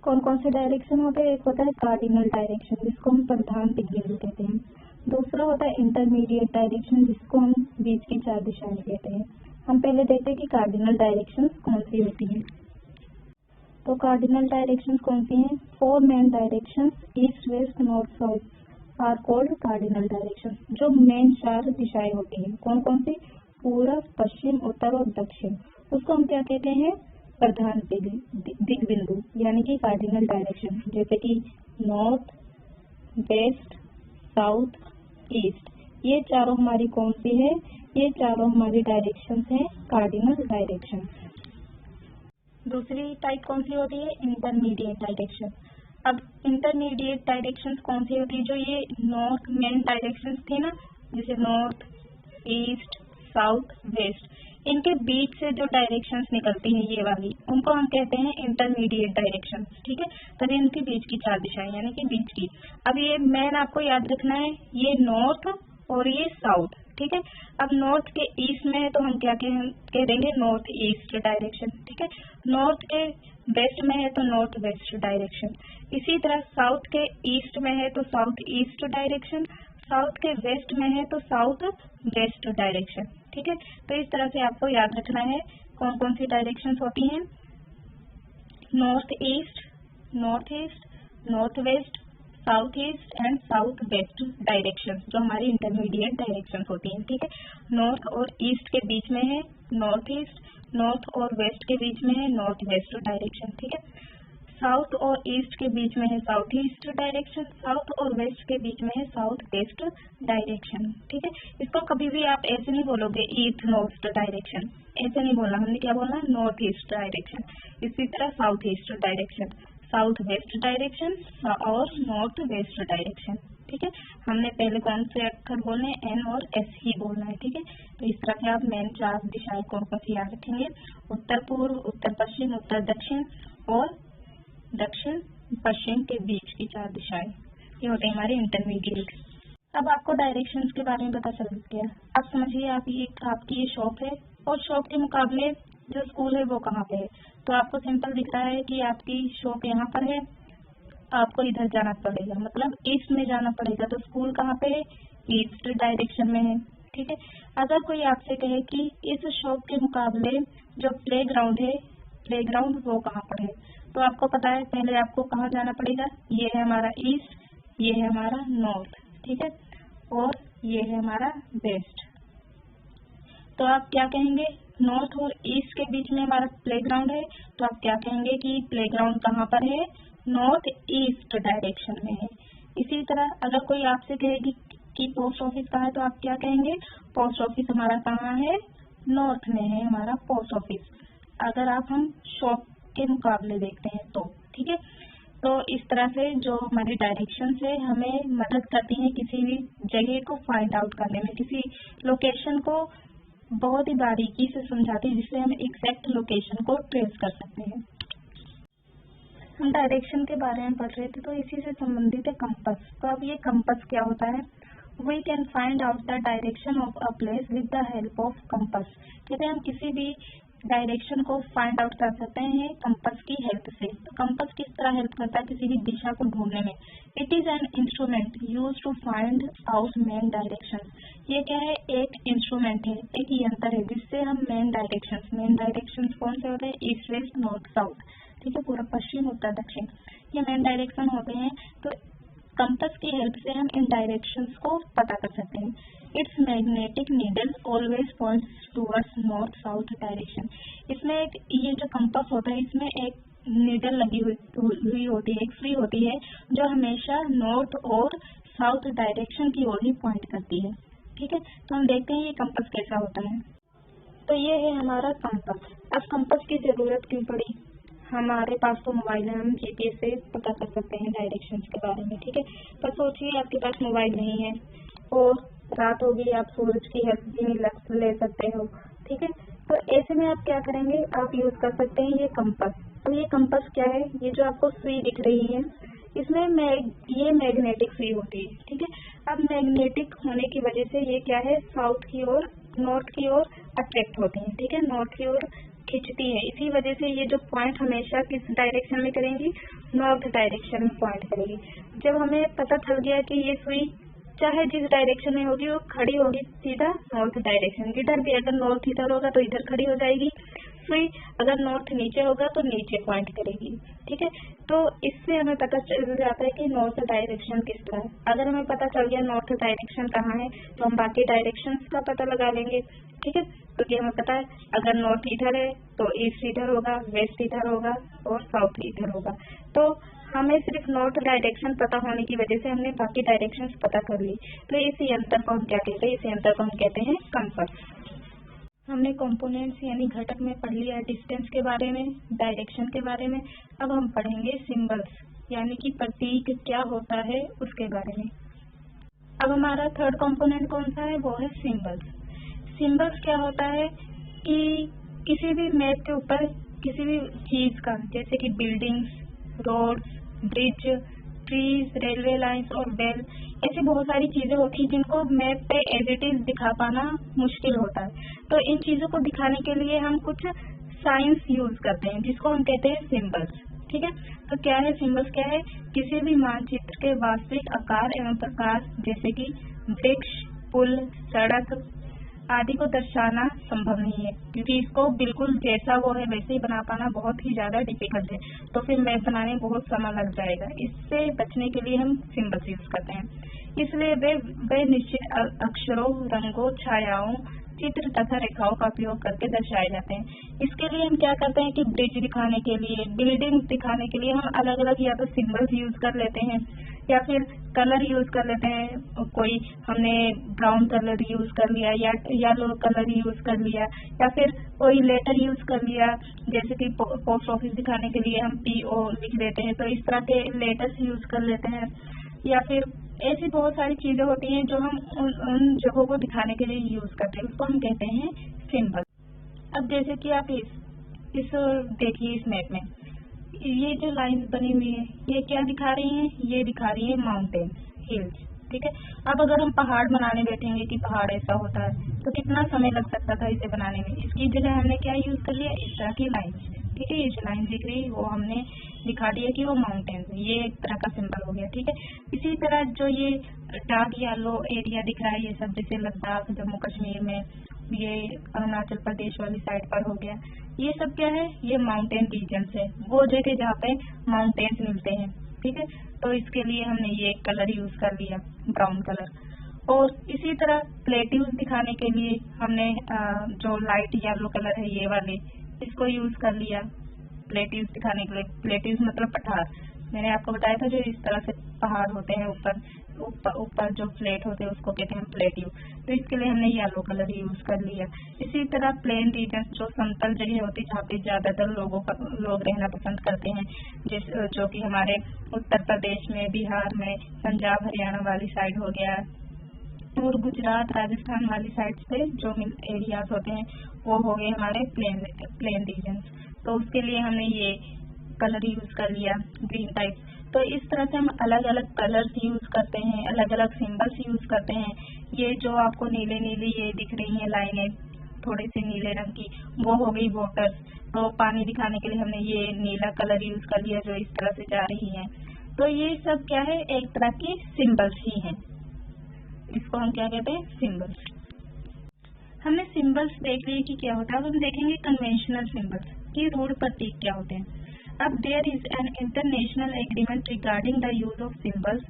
कौन कौन से डायरेक्शन होते हैं, एक होता है कार्डिनल डायरेक्शन, जिसको हम प्रधान दिग्बिंदु कहते हैं। दूसरा होता है इंटरमीडिएट डायरेक्शन, जिसको हम बीच की 4 दिशाएं कहते हैं। हम पहले देखते हैं कि कार्डिनल डायरेक्शंस कौन सी होती हैं। तो कार्डिनल डायरेक्शंस कौन सी हैं, 4 main directions east, west, north, south are called cardinal direction. जो मेन 4 दिशाएं होती हैं, कौन कौन सी, पूर्व, पश्चिम, उत्तर और दक्षिण, उसको हम क्या कहते हैं, प्रधान दिग बिंदु यानी कि कार्डिनल डायरेक्शन, जैसे कि नॉर्थ, वेस्ट, साउथ, ईस्ट, ये चारों हमारी कौन सी है? ये चारों हमारी डायरेक्शन है कार्डिनल डायरेक्शन। दूसरी टाइप कौन सी होती है? Intermediate direction. अब इंटरमीडिएट डायरेक्शन कौन सी होती है? जो ये नॉर्थ मेन डायरेक्शन थी ना, जैसे नॉर्थ, ईस्ट, साउथ, वेस्ट, इनके बीच से जो डायरेक्शंस निकलती हैं ये वाली, उनको हम कहते हैं इंटरमीडिएट डायरेक्शन। ठीक है, तभी इनके बीच की चार दिशाएं यानी कि बीच की। अब ये मेन आपको याद रखना है, ये नॉर्थ और ये साउथ। ठीक है, अब नॉर्थ के ईस्ट में है तो हम क्या कह देंगे? North east direction. ठीक है, नॉर्थ के वेस्ट में है तो नॉर्थ वेस्ट डायरेक्शन। इसी तरह साउथ के ईस्ट में है तो साउथ ईस्ट डायरेक्शन, साउथ के वेस्ट में है तो साउथ वेस्ट डायरेक्शन। ठीक है, तो इस तरह से आपको याद रखना है कौन कौन सी डायरेक्शंस होती हैं। North east, north west, south east and south west direction, जो हमारी इंटरमीडिएट डायरेक्शन होती हैं। ठीक है, नॉर्थ और ईस्ट के बीच में है नॉर्थ ईस्ट, नॉर्थ और वेस्ट के बीच में है नॉर्थ वेस्ट डायरेक्शन। ठीक है, साउथ और ईस्ट के बीच में है साउथ ईस्ट डायरेक्शन, साउथ और वेस्ट के बीच में है साउथ वेस्ट डायरेक्शन। ठीक है, इसको कभी भी आप ऐसे नहीं बोलोगे ईस्ट नॉर्थ डायरेक्शन, ऐसे नहीं बोलना, हमने क्या बोलना? North east direction. इसी तरह south east direction, south west direction और नॉर्थ वेस्ट डायरेक्शन। ठीक है, हमने पहले कौन से अक्षर बोलने हैं? एन और एस ही बोलना है। ठीक है, तो इस तरह से आप मेन चार दिशाएं कौन कौन सी याद रखेंगे? उत्तर पूर्व, उत्तर पश्चिम, उत्तर दक्षिण और दक्षिण पश्चिम के बीच की चार दिशाएं, ये होते हैं हमारे इंटरमीडिएट। अब आपको डायरेक्शंस के बारे में पता चल गया। अब समझिए आपकी ये शॉप है और शॉप के मुकाबले जो स्कूल है वो कहाँ पे है। तो आपको सिंपल दिख रहा है कि आपकी शॉप यहाँ पर है, आपको इधर जाना पड़ेगा, मतलब ईस्ट में जाना पड़ेगा। तो स्कूल कहाँ पे है? ईस्ट डायरेक्शन में है। ठीक है, अगर कोई आपसे कहे कि इस शॉप के मुकाबले जो प्लेग्राउंड है, प्लेग्राउंड वो कहाँ पर है, तो आपको पता है पहले आपको कहाँ जाना पड़ेगा? ये है हमारा ईस्ट, ये है हमारा नॉर्थ। ठीक है, और ये है हमारा वेस्ट। तो आप क्या कहेंगे? नॉर्थ और ईस्ट के बीच में हमारा प्लेग्राउंड है, तो आप क्या कहेंगे कि प्लेग्राउंड कहाँ पर है? नॉर्थ ईस्ट डायरेक्शन में है। इसी तरह अगर कोई आपसे कहेगी कि पोस्ट ऑफिस कहाँ है, तो आप क्या कहेंगे? पोस्ट ऑफिस हमारा कहाँ है? नॉर्थ में है हमारा पोस्ट ऑफिस, अगर हम शॉप के मुकाबले देखते हैं तो। ठीक है, तो इस तरह से जो हमारी डायरेक्शन है हमें मदद करती है किसी भी जगह को फाइंड आउट करने में, किसी लोकेशन को बहुत ही बारीकी से समझाती है, जिससे हम एग्जैक्ट लोकेशन को ट्रेस कर सकते हैं। हम डायरेक्शन के बारे में पढ़ रहे थे, तो इसी से संबंधित है कंपास। तो अब ये कंपास क्या होता है? We can find out the direction of a place with the help of compass। कहते हैं हम किसी भी डायरेक्शन को फाइंड आउट कर सकते हैं कंपास की हेल्प से। तो कंपास किस तरह हेल्प करता है किसी भी दिशा को ढूंढने में? It is an instrument use to find out main direction. ये क्या है? एक इंस्ट्रूमेंट है, एक यंत्र है जिससे हम मेन डायरेक्शन कौन से होते हैं? East west north south. ठीक है, पूर्व पश्चिम उत्तर दक्षिण, ये मेन डायरेक्शन होते हैं। तो कंपास की हेल्प से हम इन डायरेक्शंस को पता कर सकते हैं। It's magnetic needle always points towards north south direction. इसमें एक ये जो कंपास होता है इसमें एक नीडल लगी हुई होती है, एक सुई होती है जो हमेशा नॉर्थ और साउथ डायरेक्शन की ओर ही पॉइंट करती है। ठीक है, तो हम देखते हैं ये कंपास कैसा होता है। तो ये है हमारा कंपास। अब कंपास की जरूरत क्यों पड़ी? हमारे पास तो मोबाइल है, हम जीपीएस से पता कर सकते हैं डायरेक्शंस के बारे में। ठीक है, पर सोचिए आपके पास मोबाइल नहीं है और रात होगी, आप सूरज की हेल्प भी नहीं ले सकते हो। ठीक है, तो ऐसे में आप क्या करेंगे? आप यूज कर सकते हैं ये कंपास। तो ये कंपास क्या है? ये जो आपको सुई दिख रही है इसमें ये मैग्नेटिक सुई होती है। ठीक है, अब मैग्नेटिक होने की वजह से ये क्या है? साउथ की ओर, नॉर्थ की ओर अट्रैक्ट होती है। ठीक है, नॉर्थ की ओर खिंचती है। इसी वजह से ये जो पॉइंट हमेशा किस डायरेक्शन में करेंगी? नॉर्थ डायरेक्शन में पॉइंट करेगी। जब हमें पता चल गया कि ये सुई चाहे जिस डायरेक्शन में होगी वो खड़ी होगी सीधा नॉर्थ डायरेक्शन, इधर भी अगर नॉर्थ इधर होगा तो इधर खड़ी हो जाएगी, सुई अगर नॉर्थ नीचे होगा तो नीचे पॉइंट करेगी, ठीक है। तो इससे हमें पता चल जाता है कि नॉर्थ डायरेक्शन किस तरह है। अगर हमें पता चल गया नॉर्थ डायरेक्शन कहाँ है तो हम बाकी डायरेक्शंस का पता लगा लेंगे, ठीक है। क्योंकि हमें पता है अगर नॉर्थ इधर है तो ईस्ट इधर होगा, वेस्ट इधर होगा और साउथ इधर होगा। तो हमें सिर्फ नॉर्थ डायरेक्शन पता होने की वजह से हमने बाकी डायरेक्शंस पता कर ली। तो इसी अंतर को हम क्या कहते हैं? इसी अंतर को हम कहते हैं कंपास। हमने कंपोनेंट्स यानी घटक में पढ़ लिया डिस्टेंस के बारे में, डायरेक्शन के बारे में। अब हम पढ़ेंगे सिंबल्स यानी कि प्रतीक क्या होता है उसके बारे में। अब हमारा थर्ड कंपोनेंट कौन सा है? वो है सिंबल्स। सिंबल्स क्या होता है कि किसी भी मैप के ऊपर किसी भी चीज का, जैसे कि buildings, roads, bridge, trees, railway lines और बेल, ऐसी बहुत सारी चीजें होती हैं जिनको मैप पे एज इट इज दिखा पाना मुश्किल होता है। तो इन चीजों को दिखाने के लिए हम कुछ साइंस यूज करते हैं जिसको हम कहते हैं सिंबल्स, ठीक है। तो क्या है सिंबल्स? क्या है? किसी भी मानचित्र के वास्तविक आकार एवं प्रकार जैसे कि वृक्ष, पुल, सड़क आदि को दर्शाना संभव नहीं है, क्योंकि इसको बिल्कुल जैसा वो है वैसे ही बना पाना बहुत ही ज्यादा डिफिकल्ट है। तो फिर मैप बनाने में बहुत समय लग जाएगा। इससे बचने के लिए हम सिंबल्स यूज करते हैं। इसलिए वे निश्चित अक्षरों, रंगों, छायाओं, चित्र तथा रेखाओं का उपयोग करके दर्शाए जाते हैं। इसके लिए हम क्या करते हैं कि ब्रिज दिखाने के लिए, बिल्डिंग दिखाने के लिए हम अलग अलग या तो सिंबल्स यूज कर लेते हैं या फिर कलर यूज कर लेते हैं। कोई हमने ब्राउन कलर यूज कर लिया या येलो कलर यूज कर लिया या फिर कोई लेटर यूज कर लिया, जैसे कि पोस्ट ऑफिस दिखाने के लिए हम PO लिख देते हैं, तो इस तरह के लेटर्स यूज कर लेते हैं। या फिर ऐसी बहुत सारी चीजें होती हैं जो हम उन जगहों को दिखाने के लिए यूज करते हैं, उसको हम कहते हैं सिंबल। अब जैसे कि आप इस देखिए इस मैप में ये जो लाइंस बनी हुई है ये क्या दिखा रही हैं? ये दिखा रही है माउंटेन, हिल्स, ठीक है। अब अगर हम पहाड़ बनाने बैठेंगे कि पहाड़ ऐसा होता है तो कितना समय लग सकता था इसे बनाने में। इसकी जगह हमने क्या यूज कर लिया? इस तरह की लाइन्स, ठीक है। ये जो लाइन दिख रही है वो हमने दिखा दिया कि वो माउंटेन है, ये एक तरह का सिंबल हो गया, ठीक है। इसी तरह जो ये डार्क येलो एरिया दिख रहा है ये सब जैसे लद्दाख, जम्मू कश्मीर में, ये अरुणाचल प्रदेश वाली साइड पर हो गया, ये सब क्या है? ये माउंटेन रीजन्स है, वो जगह जहाँ पे माउंटेन्स मिलते हैं, ठीक है। तो इसके लिए हमने ये कलर यूज कर लिया, ब्राउन कलर। और इसी तरह प्लेट्यूज दिखाने के लिए हमने जो लाइट येलो कलर है ये वाले, इसको यूज कर लिया प्लेट्यूज दिखाने के लिए। प्लेट्यूज मतलब पठार, मैंने आपको बताया था जो इस तरह से पहाड़ होते हैं ऊपर जो फ्लैट होते हैं उसको कहते हैं प्लेट्यू। तो इसके लिए हमने येलो कलर यूज कर लिया। इसी तरह प्लेन रीजन जो समतल जगह होती है जहाँ पे ज्यादातर लोग रहना पसंद करते हैं, जो कि हमारे उत्तर प्रदेश में, बिहार में, पंजाब हरियाणा वाली साइड हो गया और गुजरात राजस्थान वाली साइड पे जो एरियाज होते हैं वो हो गए हमारे प्लेन रीजन। तो उसके लिए हमने ये कलर यूज कर लिया ग्रीन टाइप। तो इस तरह से हम अलग अलग कलर्स यूज करते हैं, अलग अलग सिंबल्स यूज करते हैं। ये जो आपको नीले नीले ये दिख रही हैं लाइनें थोड़े से नीले रंग की, वो हो गई वाटर। तो पानी दिखाने के लिए हमने ये नीला कलर यूज कर लिया जो इस तरह से जा रही है। तो ये सब क्या है? एक तरह की सिंबल्स ही हैं, इसको हम क्या कहते हैं? सिंबल्स। हमने सिंबल्स देख लिए कि क्या होता है। अब हम देखेंगे कन्वेंशनल सिंबल्स कि रूढ़ प्रतीक क्या होते हैं। अब there is an international agreement regarding the use of symbols,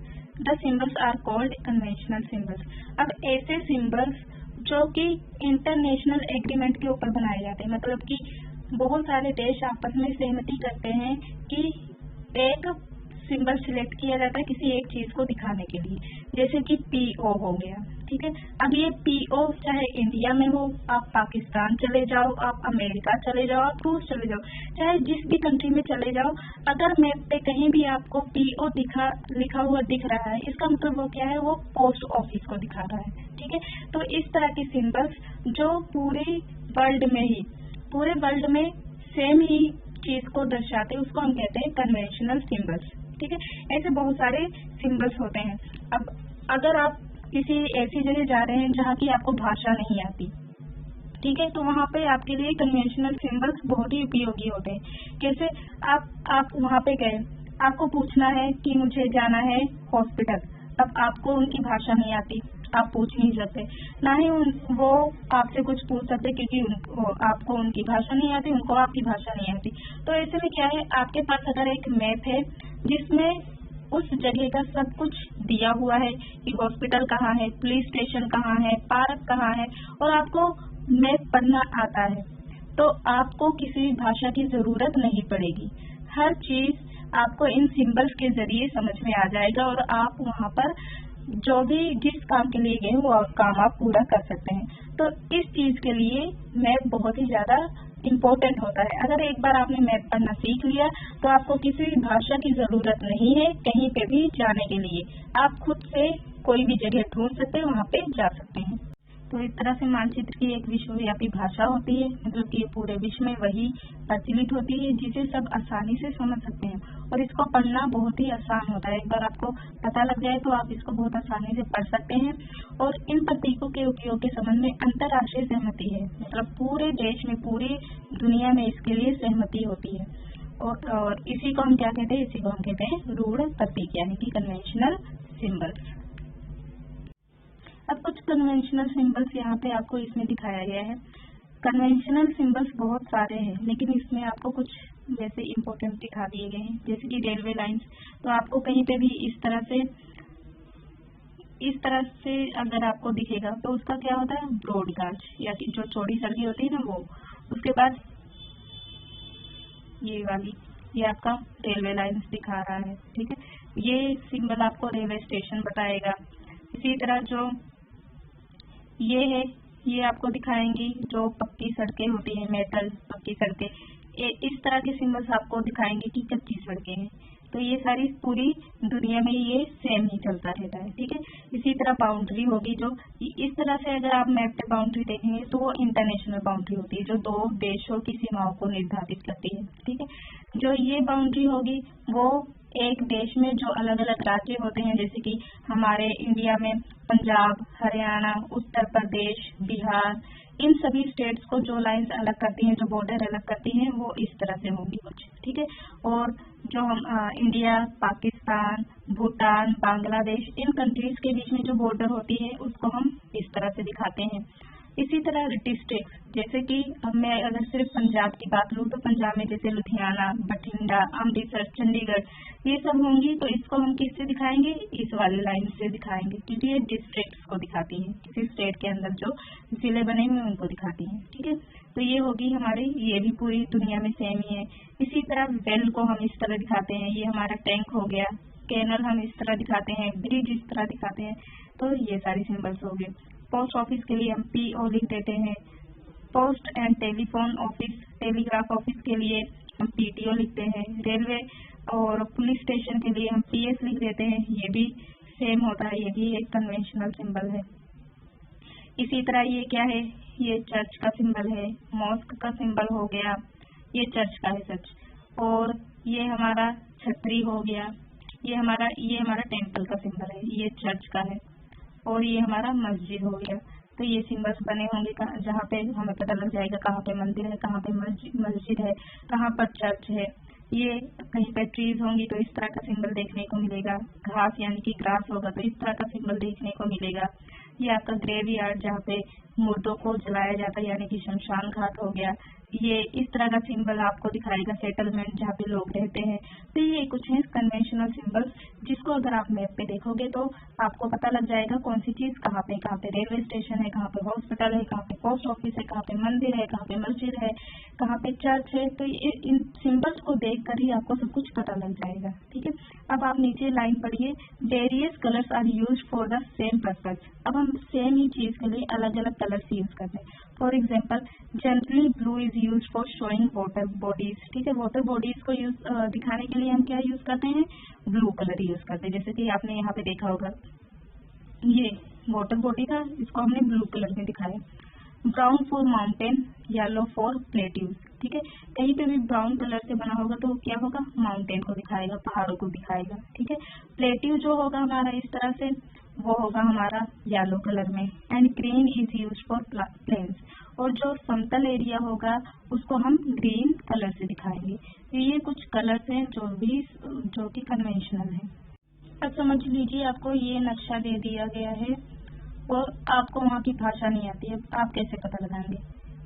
the symbols are called conventional symbols. अब ऐसे सिंबल्स जो कि इंटरनेशनल एग्रीमेंट के ऊपर बनाए जाते हैं, मतलब कि बहुत सारे देश आपस में सहमति करते हैं कि एक सिंबल सिलेक्ट किया जाता है किसी एक चीज को दिखाने के लिए, जैसे कि PO हो गया, ठीक है। अब ये PO चाहे इंडिया में हो, आप पाकिस्तान चले जाओ, आप अमेरिका चले जाओ, आप रूस चले जाओ, चाहे जिस भी कंट्री में चले जाओ, अगर मैप पे कहीं भी आपको PO लिखा हुआ दिख रहा है, इसका मतलब वो क्या है? वो पोस्ट ऑफिस को दिखा रहा है, ठीक है। तो इस तरह के सिंबल्स जो पूरे वर्ल्ड में सेम ही चीज को दर्शाते हैं उसको हम कहते हैं कन्वेंशनल सिंबल्स, ठीक है। ऐसे बहुत सारे सिंबल्स होते हैं। अब अगर आप किसी ऐसी जगह जा रहे हैं जहाँ की आपको भाषा नहीं आती, ठीक है, तो वहाँ पे आपके लिए कन्वेंशनल सिंबल्स बहुत ही उपयोगी होते हैं। जैसे आप वहाँ पे गए, आपको पूछना है कि मुझे जाना है हॉस्पिटल, अब आपको उनकी भाषा नहीं आती, आप पूछ नहीं सकते, ना ही वो आपसे कुछ पूछ सकते, क्योंकि आपको उनकी भाषा नहीं आती, उनको आपकी भाषा नहीं आती। तो ऐसे में क्या है, आपके पास अगर एक मैप है जिसमें उस जगह का सब कुछ दिया हुआ है कि हॉस्पिटल कहाँ है, पुलिस स्टेशन कहाँ है, पार्क कहाँ है, और आपको मैप पढ़ना आता है, तो आपको किसी भी भाषा की जरूरत नहीं पड़ेगी। हर चीज आपको इन सिंबल्स के जरिए समझ में आ जाएगा और आप वहाँ पर जो भी जिस काम के लिए गए वो काम आप पूरा कर सकते हैं। तो इस चीज के लिए मैप बहुत ही ज्यादा इम्पोर्टेंट होता है। अगर एक बार आपने मैप पढ़ना सीख लिया तो आपको किसी भी भाषा की जरूरत नहीं है कहीं पे भी जाने के लिए, आप खुद से कोई भी जगह ढूंढ सकते हैं, वहाँ पे जा सकते हैं। तो इस तरह से मानचित्र की एक विश्वव्यापी भाषा होती है, मतलब कि पूरे विश्व में वही प्रचलित होती है जिसे सब आसानी से समझ सकते हैं, और इसको पढ़ना बहुत ही आसान होता है। एक बार आपको पता लग जाए तो आप इसको बहुत आसानी से पढ़ सकते हैं। और इन प्रतीकों के उपयोग के संबंध में अंतर्राष्ट्रीय सहमति है, मतलब पूरे देश में, पूरी दुनिया में इसके लिए सहमति होती है। और इसी को हम क्या कहते हैं, इसी को हम कहते हैं रूढ़ प्रतीक, यानी कि कन्वेंशनल सिंबल्स। अब कुछ कन्वेंशनल सिंबल्स यहाँ पे आपको इसमें दिखाया गया है। कन्वेंशनल सिंबल्स बहुत सारे हैं, लेकिन इसमें आपको कुछ वैसे इम्पोर्टेंट दिखा दिए गए हैं, जैसे कि रेलवे लाइंस। तो आपको कहीं पे भी इस तरह से अगर आपको दिखेगा तो उसका क्या होता है, ब्रॉड गाज, या जो चौड़ी सड़कें होती है ना वो। उसके बाद ये वाली, ये आपका रेलवे लाइंस दिखा रहा है, ठीक है। ये सिंबल आपको रेलवे स्टेशन बताएगा। इसी तरह जो ये है, ये आपको दिखाएंगी जो पक्की सड़कें होती हैं, मेटल पक्की सड़कें। इस तरह के सिंबल्स आपको दिखाएंगे कि कच्ची सड़कें हैं। तो ये सारी पूरी दुनिया में ये सेम ही चलता रहता है, ठीक है। इसी तरह बाउंड्री होगी, जो इस तरह से अगर आप मैप पे बाउंड्री देखेंगे तो वो इंटरनेशनल बाउंड्री होती है, जो दो देशों की सीमाओं को निर्धारित करती है, ठीक है। जो ये बाउंड्री होगी वो एक देश में जो अलग अलग राज्य होते हैं, जैसे कि हमारे इंडिया में पंजाब, हरियाणा, उत्तर प्रदेश, बिहार, इन सभी स्टेट्स को जो लाइंस अलग करती हैं, जो बॉर्डर अलग करती हैं, वो इस तरह से होंगी कुछ, ठीक है। और जो हम इंडिया, पाकिस्तान, भूटान, बांग्लादेश, इन कंट्रीज के बीच में जो बॉर्डर होती है उसको हम इस तरह से दिखाते हैं। इसी तरह डिस्ट्रिक्ट, जैसे कि अब मैं अगर सिर्फ पंजाब की बात करूँ तो पंजाब में जैसे लुधियाना, बठिंडा, अमृतसर, चंडीगढ़, ये सब होंगी, तो इसको हम किससे दिखाएंगे, इस वाली लाइन से दिखाएंगे, क्योंकि ये डिस्ट्रिक्ट्स को दिखाती है, किसी स्टेट के अंदर जो जिले बने हुए उनको दिखाती है, ठीक है। तो ये होगी हमारी, ये भी पूरी दुनिया में सेम ही है। इसी तरह वेल को हम इस तरह दिखाते हैं, ये हमारा टैंक हो गया। कैनल हम इस तरह दिखाते हैं, ब्रिज इस तरह दिखाते हैं। तो ये सारी सिंबल्स हो गए। पोस्ट ऑफिस के लिए हम PO लिख देते हैं। Post and telephone office, telegraph office के लिए हम PTO लिखते हैं। रेलवे और पुलिस स्टेशन के लिए हम PS लिख देते हैं, ये भी सेम होता है, ये भी एक कन्वेंशनल सिंबल है। इसी तरह ये क्या है, ये चर्च का सिंबल है, मॉस्क का सिंबल हो गया, ये चर्च का है चर्च। और ये हमारा छतरी हो गया, ये हमारा टेम्पल का सिंबल है, ये चर्च का है। और ये हमारा मस्जिद हो गया। तो ये सिंबल्स बने होंगे जहाँ पे हमें पता लग जाएगा कहाँ पे मंदिर है, कहाँ पे मस्जिद है, कहाँ पर चर्च है। ये कहीं पे ट्रीज होंगी तो इस तरह का सिंबल देखने को मिलेगा। घास यानी कि ग्रास होगा तो इस तरह का सिंबल देखने को मिलेगा। ये आपका ग्रेवयार्ड, जहाँ पे मुर्दों को जलाया जाता है, यानी कि शमशान घाट हो गया, ये इस तरह का सिंबल आपको दिखाएगा। सेटलमेंट, जहाँ पे लोग रहते हैं। तो ये कुछ है कन्वेंशनल सिंबल्स, जिसको अगर आप मैप पे देखोगे तो आपको पता लग जाएगा कौन सी चीज कहाँ पे रेलवे स्टेशन है, कहाँ पे हॉस्पिटल है, कहाँ पे पोस्ट ऑफिस है, कहाँ पे मंदिर है, कहाँ पे मस्जिद है, कहाँ पे चर्च है। तो इन सिंबल्स को देख कर ही आपको सब कुछ पता लग जाएगा, ठीक है। अब आप नीचे लाइन पढ़िए, various colours are used for the same purpose. अब हम सेम ही चीज के लिए अलग अलग कलर्स यूज करते हैं। For example, generally blue is use for showing water bodies, ठीक है। वाटर बॉडीज को दिखाने के लिए हम क्या यूज करते हैं, ब्लू कलर यूज करते हैं। जैसे कि आपने यहाँ पे देखा होगा, ये वाटर बॉडी था, इसको हमने ब्लू कलर में दिखाया। Brown for mountain, yellow for plateaus, ठीक है। कहीं पे भी ब्राउन कलर से बना होगा तो क्या होगा, माउंटेन को दिखाएगा, पहाड़ों को दिखाएगा, ठीक है। प्लेट्यू जो होगा हमारा इस तरह से, वो होगा हमारा येलो कलर में। And green is use for plains, और जो समतल एरिया होगा उसको हम ग्रीन कलर से दिखाएंगे। तो ये कुछ कलर्स हैं जो कि कन्वेंशनल है। अब समझ लीजिए आपको ये नक्शा दे दिया गया है और आपको वहाँ की भाषा नहीं आती है, आप कैसे पता लगाएंगे?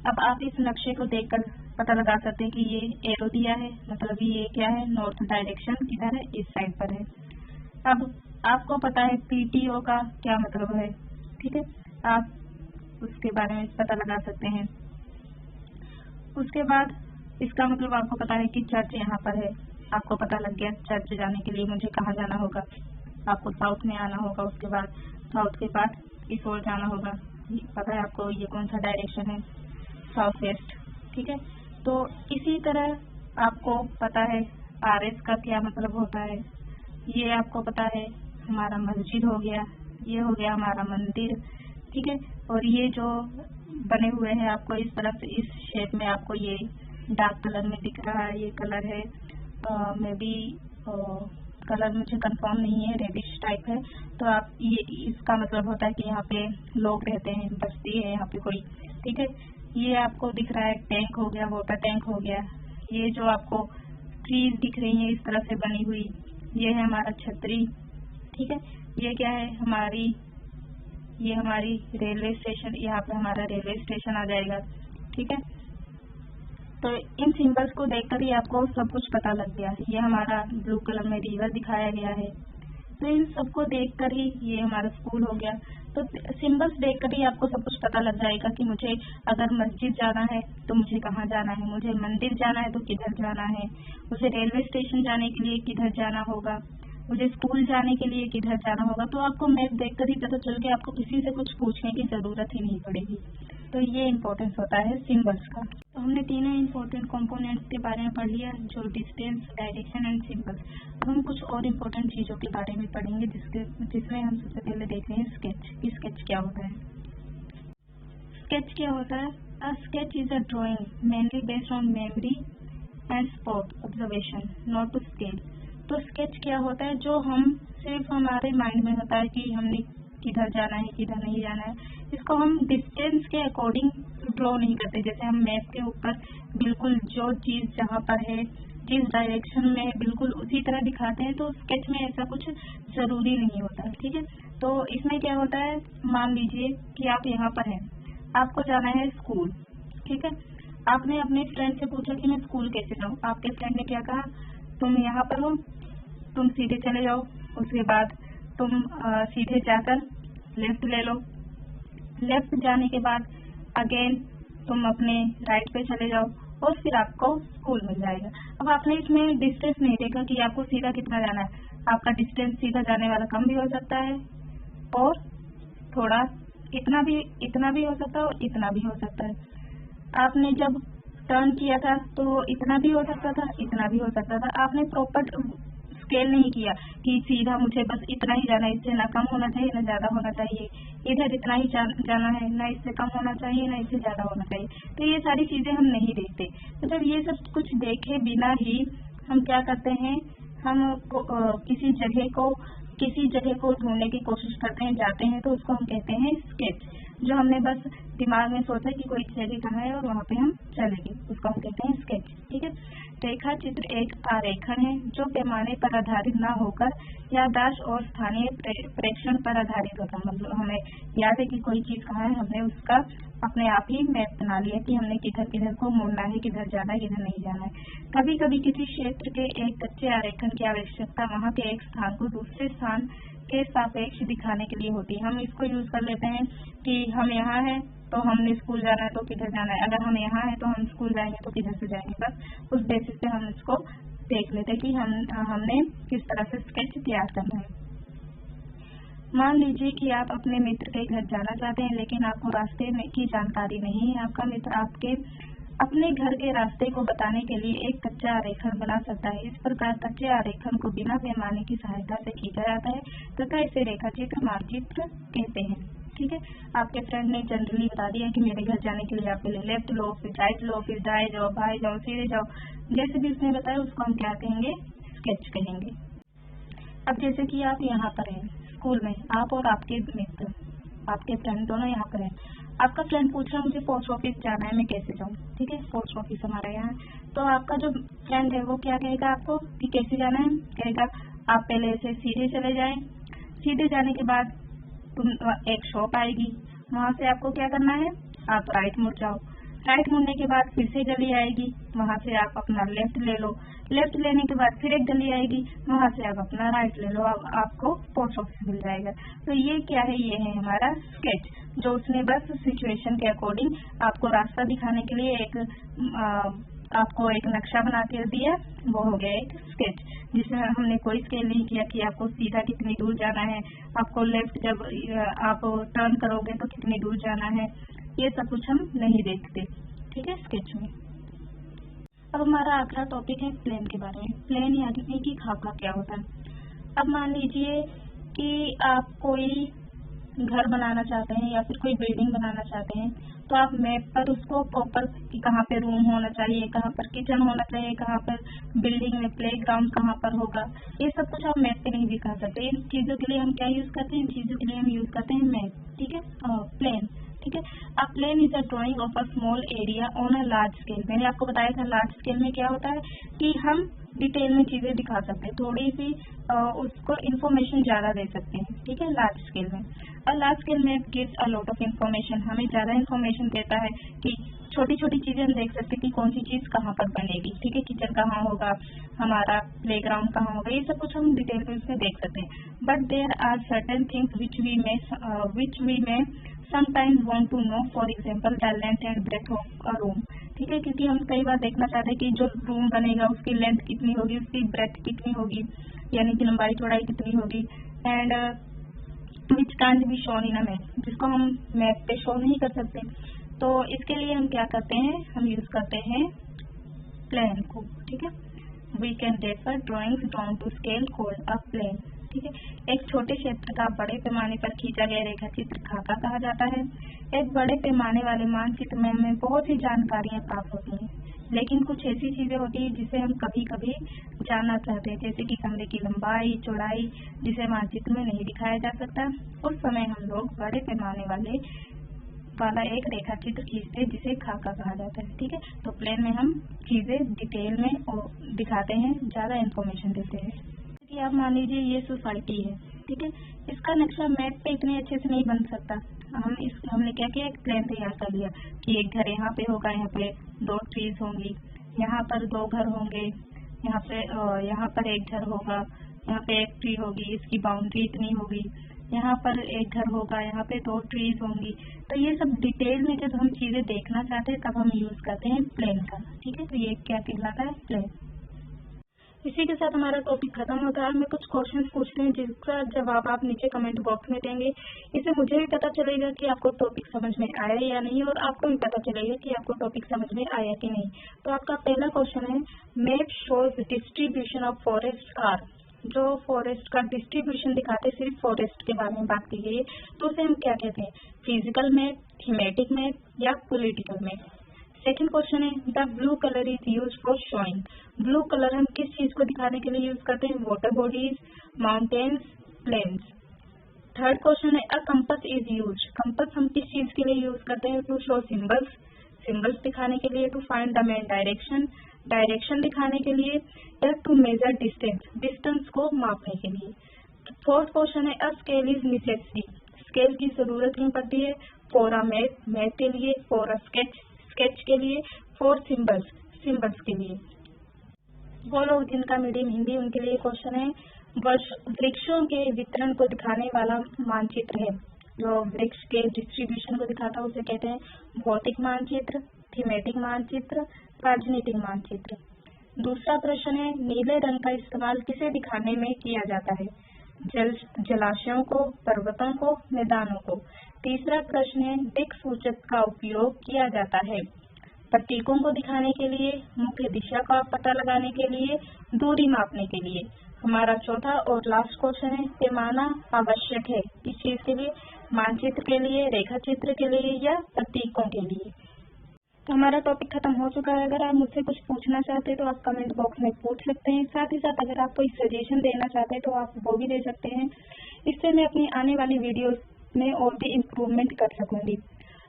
अब आप इस नक्शे को देखकर पता लगा सकते हैं कि ये एरो दिया है, मतलब ये क्या है, नॉर्थ डायरेक्शन किधर है, इस साइड पर है। अब आपको पता है पीटीओ का क्या मतलब है, ठीक है, आप उसके बारे में पता लगा सकते हैं। उसके बाद इसका मतलब आपको पता है कि चर्च यहाँ पर है, आपको पता लग गया चर्च जाने के लिए मुझे कहाँ जाना होगा, आपको साउथ में आना होगा, उसके बाद साउथ के बाद इस ओर जाना होगा, पता है आपको ये कौन सा डायरेक्शन है, साउथ वेस्ट, ठीक है। तो इसी तरह आपको पता है आरएस का क्या मतलब होता है, ये आपको पता है हमारा मस्जिद हो गया, ये हो गया हमारा मंदिर, ठीक है। और ये जो बने हुए हैं आपको इस तरफ से इस शेप में आपको ये डार्क कलर में दिख रहा है, ये कलर है मे बी कलर मुझे कंफर्म नहीं है, रेडिश टाइप है। तो आप ये इसका मतलब होता है कि यहाँ पे लोग रहते हैं, बस्ती है यहाँ पे कोई, ठीक है। ये आपको दिख रहा है टैंक हो गया, वाटर टैंक हो गया, ये जो आपको ट्रीज दिख रही है इस तरह से बनी हुई, ये है हमारा छतरी, ठीक है। ये क्या है ये हमारी रेलवे स्टेशन, यहाँ पे हमारा रेलवे स्टेशन आ जाएगा, ठीक है। तो इन सिंबल्स को देखकर ही आपको सब कुछ पता लग गया। ये हमारा ब्लू कलर में रिवर दिखाया गया है, तो इन सबको देखकर ही ये हमारा स्कूल हो गया। तो सिंबल्स देखकर ही आपको सब कुछ पता लग जाएगा कि मुझे अगर मस्जिद जाना है तो मुझे कहाँ जाना है, मुझे मंदिर जाना है तो किधर जाना है, मुझे रेलवे स्टेशन जाने के लिए किधर जाना होगा, मुझे स्कूल जाने के लिए किधर जाना होगा। तो आपको मैप देखकर ही पता चल के आपको किसी से कुछ पूछने की जरूरत ही नहीं पड़ेगी। तो ये इम्पोर्टेंस होता है सिंबल्स का। तो हमने तीनों इम्पोर्टेंट कंपोनेंट्स के बारे में पढ़ लिया, जो डिस्टेंस, डायरेक्शन एंड सिंबल्स। अब हम कुछ और इम्पोर्टेंट चीज़ों के बारे में पढ़ेंगे जिसमें हम सबसे पहले देख रहे हैं स्केच कि स्केच क्या होता है। स्केच क्या होता है? A sketch is a drawing mainly based on memory and spot observation, not to scale. तो स्केच क्या होता है? जो हम सिर्फ हमारे माइंड में होता है कि हमने किधर जाना है, किधर नहीं जाना है, इसको हम डिस्टेंस के अकॉर्डिंग ड्रॉ नहीं करते। जैसे हम मैप के ऊपर बिल्कुल जो चीज जहाँ पर है, जिस डायरेक्शन में बिल्कुल उसी तरह दिखाते हैं, तो स्केच में ऐसा कुछ जरूरी नहीं होता, ठीक है। तो इसमें क्या होता है, मान लीजिए कि आप यहाँ पर हैं, आपको जाना है स्कूल, ठीक है। आपने अपने फ्रेंड से पूछा कि मैं स्कूल कैसे जाऊँ, आपके फ्रेंड ने क्या कहा, तुम यहाँ पर हो, तुम सीधे चले जाओ, उसके बाद तुम सीधे जाकर लेफ्ट ले लो, लेफ्ट जाने के बाद अगेन तुम अपने राइट पे चले जाओ और फिर आपको स्कूल मिल जाएगा। अब आपने इसमें डिस्टेंस नहीं देखा कि आपको सीधा कितना जाना है, आपका डिस्टेंस सीधा जाने वाला कम भी हो सकता है और थोड़ा इतना भी हो सकता है और इतना भी हो सकता है। आपने जब टर्न किया था तो इतना भी हो सकता था, इतना भी हो सकता था। आपने प्रॉपर स्केल नहीं किया कि सीधा मुझे बस इतना ही जाना है, इससे ना कम होना चाहिए ना ज्यादा होना चाहिए, इधर इतना ही जाना है, ना इससे कम होना चाहिए ना इससे ज्यादा होना चाहिए। तो ये सारी चीजें हम नहीं देखते। तो जब ये सब कुछ देखे बिना ही हम क्या करते हैं, हम किसी जगह को ढूंढने की कोशिश करते हैं, जाते हैं, तो उसको हम कहते हैं स्केच। जो हमने बस दिमाग में सोचा कि कोई जगह कहाँ है और वहाँ पे हम चलेंगे, उसको हम कहते हैं स्केच, ठीक है। रेखा चित्र एक आरेखन है जो पैमाने पर आधारित न होकर याददाश्त और स्थानीय प्रेक्षण पर आधारित होता है। मतलब हमें याद है कि कोई चीज कहाँ है, हमने उसका अपने आप ही मैप बना लिया कि हमने किधर किधर को मुड़ना है, किधर जाना है, किधर नहीं जाना है। कभी कभी किसी क्षेत्र के एक कच्चे आरेखन की आवश्यकता वहाँ के एक स्थान को दूसरे स्थान के सापेक्ष दिखाने के लिए होती है। हम इसको यूज कर लेते हैं कि हम यहाँ हैं तो हमने स्कूल जाना है तो किधर जाना है, अगर हम यहाँ हैं तो हम स्कूल जाएंगे तो किधर से जाएंगे, बस उस बेसिस पे हम इसको देख लेते हैं कि हमने किस तरह से स्केच तैयार करना है। मान लीजिए कि आप अपने मित्र के घर जाना चाहते हैं लेकिन आपको रास्ते में की जानकारी नहीं है। आपका मित्र आपके अपने घर के रास्ते को बताने के लिए एक कच्चा आरेखन बना सकता है। इस प्रकार कच्चे आरेखन को बिना पैमाने की सहायता से खींचा जाता है तथा इसे रेखाचित्र मानचित्र कहते हैं, ठीक है। आपके फ्रेंड ने जनरली बता दिया कि मेरे घर जाने के लिए आप पहले लेफ्ट लो, फिर राइट लो, फिर दाएं जाओ, बाएं जाओ, सीधे जाओ, जैसे भी उसने बताया उसको हम क्या कहेंगे, स्केच कहेंगे। अब जैसे कि आप यहाँ पर हैं स्कूल में, आप और आपके मित्र, आपके फ्रेंड दोनों यहाँ पर हैं। आपका फ्रेंड पूछ रहा है मुझे पोस्ट ऑफिस जाना है, मैं कैसे जाऊँ, ठीक है। पोस्ट ऑफिस हमारा यहाँ है, तो आपका जो फ्रेंड है वो क्या कहेगा आपको कि कैसे जाना है, कहेगा आप पहले से सीधे चले जाएं। सीधे जाने के बाद एक शॉप आएगी, वहां से आपको क्या करना है, आप राइट मुड़ जाओ। राइट मुड़ने के बाद फिर से गली आएगी, वहां से आप अपना लेफ्ट ले लो। लेफ्ट लेने के बाद फिर एक गली आएगी, वहां से आप अपना राइट ले लो, अब आपको पोस्ट ऑफिस मिल जाएगा। तो ये क्या है, ये है हमारा स्केच, जो उसने बस सिचुएशन के अकॉर्डिंग आपको रास्ता दिखाने के लिए आपको एक नक्शा बना के दिया, वो हो गया एक स्केच, जिसमें हमने कोई स्केल नहीं किया कि आपको सीधा कितनी दूर जाना है, आपको लेफ्ट जब आप टर्न करोगे तो कितनी दूर जाना है, ये सब कुछ हम नहीं देखते, ठीक है, स्केच में। अब हमारा अगला टॉपिक है प्लेन के बारे में। प्लेन यानी कि खाका क्या होता है। अब मान लीजिए कि आप कोई घर बनाना चाहते हैं या फिर कोई बिल्डिंग बनाना चाहते हैं, तो आप मैप पर उसको प्रॉपर कि कहाँ पे रूम होना चाहिए, कहाँ पर किचन होना चाहिए, कहाँ पर बिल्डिंग में प्लेग्राउंड कहाँ पर होगा, ये सब कुछ आप मैप पे नहीं दिखा सकते। इन चीजों के लिए हम क्या यूज करते हैं, इन चीजों के लिए हम यूज करते हैं मैप, ठीक है, प्लेन, ठीक है। A plan is a drawing of a small area on a large scale. मैंने आपको बताया था लार्ज स्केल में क्या होता है कि हम डिटेल में चीजें दिखा सकते हैं, थोड़ी सी उसको इन्फॉर्मेशन ज्यादा दे सकते हैं, ठीक है, लार्ज स्केल में। और large scale map gives a lot of information, हमें ज्यादा इन्फॉर्मेशन देता है कि छोटी छोटी चीजें हम देख सकते हैं कि कौन सी चीज कहाँ पर बनेगी, ठीक है, किचन कहाँ होगा, हमारा प्लेग्राउंड कहाँ होगा, ये सब कुछ हम डिटेल में उसमें देख सकते हैं। But there are certain things which we may sometimes want to know, for example the length and breadth of a room, ठीक है, क्योंकि हम कई बार देखना चाहते हैं कि जो रूम बनेगा उसकी लेंथ कितनी होगी, उसकी ब्रेथ कितनी होगी, यानी कि लंबाई चौड़ाई कितनी होगी, and which can't be shown in a map, जिसको हम मैप पे शो नहीं कर सकते। तो इसके लिए हम क्या करते हैं, हम यूज करते हैं प्लेन को, ठीक है। We can refer drawings drawn to scale called a plan, ठीक है। एक छोटे क्षेत्र का बड़े पैमाने पर खींचा गया रेखा चित्र खाका कहा जाता है। एक बड़े पैमाने वाले मानचित्र में हमें बहुत सी जानकारियां प्राप्त होती हैं, लेकिन कुछ ऐसी चीजें होती हैं जिसे हम कभी कभी जानना चाहते हैं, जैसे कि कमरे की लंबाई चौड़ाई, जिसे मानचित्र में नहीं दिखाया जा सकता। उस समय हम लोग बड़े पैमाने वाला एक रेखा चित्र खींचते हैं, जिसे खाका कहा जाता है, ठीक है। तो प्लेन में हम चीजें डिटेल में दिखाते हैं, ज्यादा इन्फॉर्मेशन देते हैं। कि आप मान लीजिए ये सोसाइटी है, ठीक है, इसका नक्शा मैप पे इतने अच्छे से नहीं बन सकता। हमने क्या किया, एक प्लान तैयार कर लिया कि एक घर यहाँ पे होगा, यहाँ पे 2 ट्रीज होंगी, यहाँ पर 2 घर होंगे, यहाँ पर एक घर होगा, यहाँ पे एक ट्री होगी, इसकी बाउंड्री इतनी होगी, यहाँ पर एक घर होगा, यहाँ पे 2 ट्रीज होंगी। तो ये सब डिटेल में जब हम चीजें देखना चाहते हैं तब हम यूज करते हैं प्लेन का, ठीक है। तो ये क्या कहलाता है, प्लेन। इसी के साथ हमारा टॉपिक खत्म होता है। मैं कुछ क्वेश्चंस पूछते हैं जिसका जवाब आप नीचे कमेंट बॉक्स में देंगे। इससे मुझे भी पता चलेगा कि आपको टॉपिक समझ में आया या नहीं, और आपको भी पता चलेगा कि आपको टॉपिक समझ में आया कि नहीं। तो आपका पहला क्वेश्चन है, map shows distribution of forest car. जो फॉरेस्ट का डिस्ट्रीब्यूशन दिखाते, सिर्फ फॉरेस्ट के बारे में बात की गई है, तो उसे हम क्या कहते हैं, फिजिकल मैप, थीमेटिक मैप या पॉलिटिकल मैप। सेकेंड क्वेश्चन है, the blue colour is use for showing. Blue colour हम किस चीज को दिखाने के लिए यूज करते हैं, water bodies, mountains, plains. Third question है, a compass is use. Compass हम किस चीज के लिए यूज करते हैं, टू शो सिंबल्स, सिंबल्स दिखाने के लिए, to find the main direction, direction दिखाने के लिए, या टू मेजर डिस्टेंस, डिस्टेंस को मापने के लिए। फोर्थ क्वेश्चन है, a scale is necessary. Scale की जरूरत क्यों पड़ती है, फॉर अ मैप, मैप के लिए, फॉर अ स्केच, स्केच के लिए, फॉर सिंबल्स, सिंबल्स के लिए। वो लोग जिनका मीडियम हिंदी, उनके लिए क्वेश्चन है, वृक्षों के वितरण को दिखाने वाला मानचित्र है। जो वृक्ष के डिस्ट्रीब्यूशन को दिखाता है उसे कहते हैं भौतिक मानचित्र, थीमेटिक मानचित्र, राजनीतिक मानचित्र। दूसरा प्रश्न है, नीले रंग का इस्तेमाल किसे दिखाने में किया जाता है, जलाशयों को, पर्वतों को, मैदानों को। तीसरा प्रश्न है, दिक् सूचक का उपयोग किया जाता है प्रतीकों को दिखाने के लिए, मुख्य दिशा का पता लगाने के लिए, दूरी मापने के लिए। हमारा चौथा और लास्ट क्वेश्चन है, पैमाना आवश्यक है किस चीज के लिए, मानचित्र के लिए, रेखा चित्र के लिए, या प्रतीकों के लिए। तो हमारा टॉपिक खत्म हो चुका है। अगर आप मुझसे कुछ पूछना चाहते हैं तो आप कमेंट बॉक्स में पूछ सकते हैं। साथ ही साथ अगर आप कोई सजेशन देना चाहते हैं तो आप वो भी दे सकते हैं। इससे मैं अपनी आने वाली वीडियोस में और भी इम्प्रूवमेंट कर सकूंगी।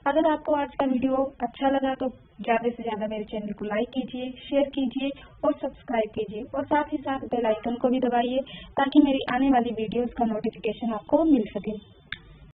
अगर आपको आज का वीडियो अच्छा लगा तो ज़्यादा से ज़्यादा मेरे चैनल को लाइक कीजिए, शेयर कीजिए और सब्सक्राइब कीजिए और साथ ही साथ बेल आइकन को भी दबाइए ताकि मेरी आने वाली वीडियोस का नोटिफिकेशन आपको मिल सके।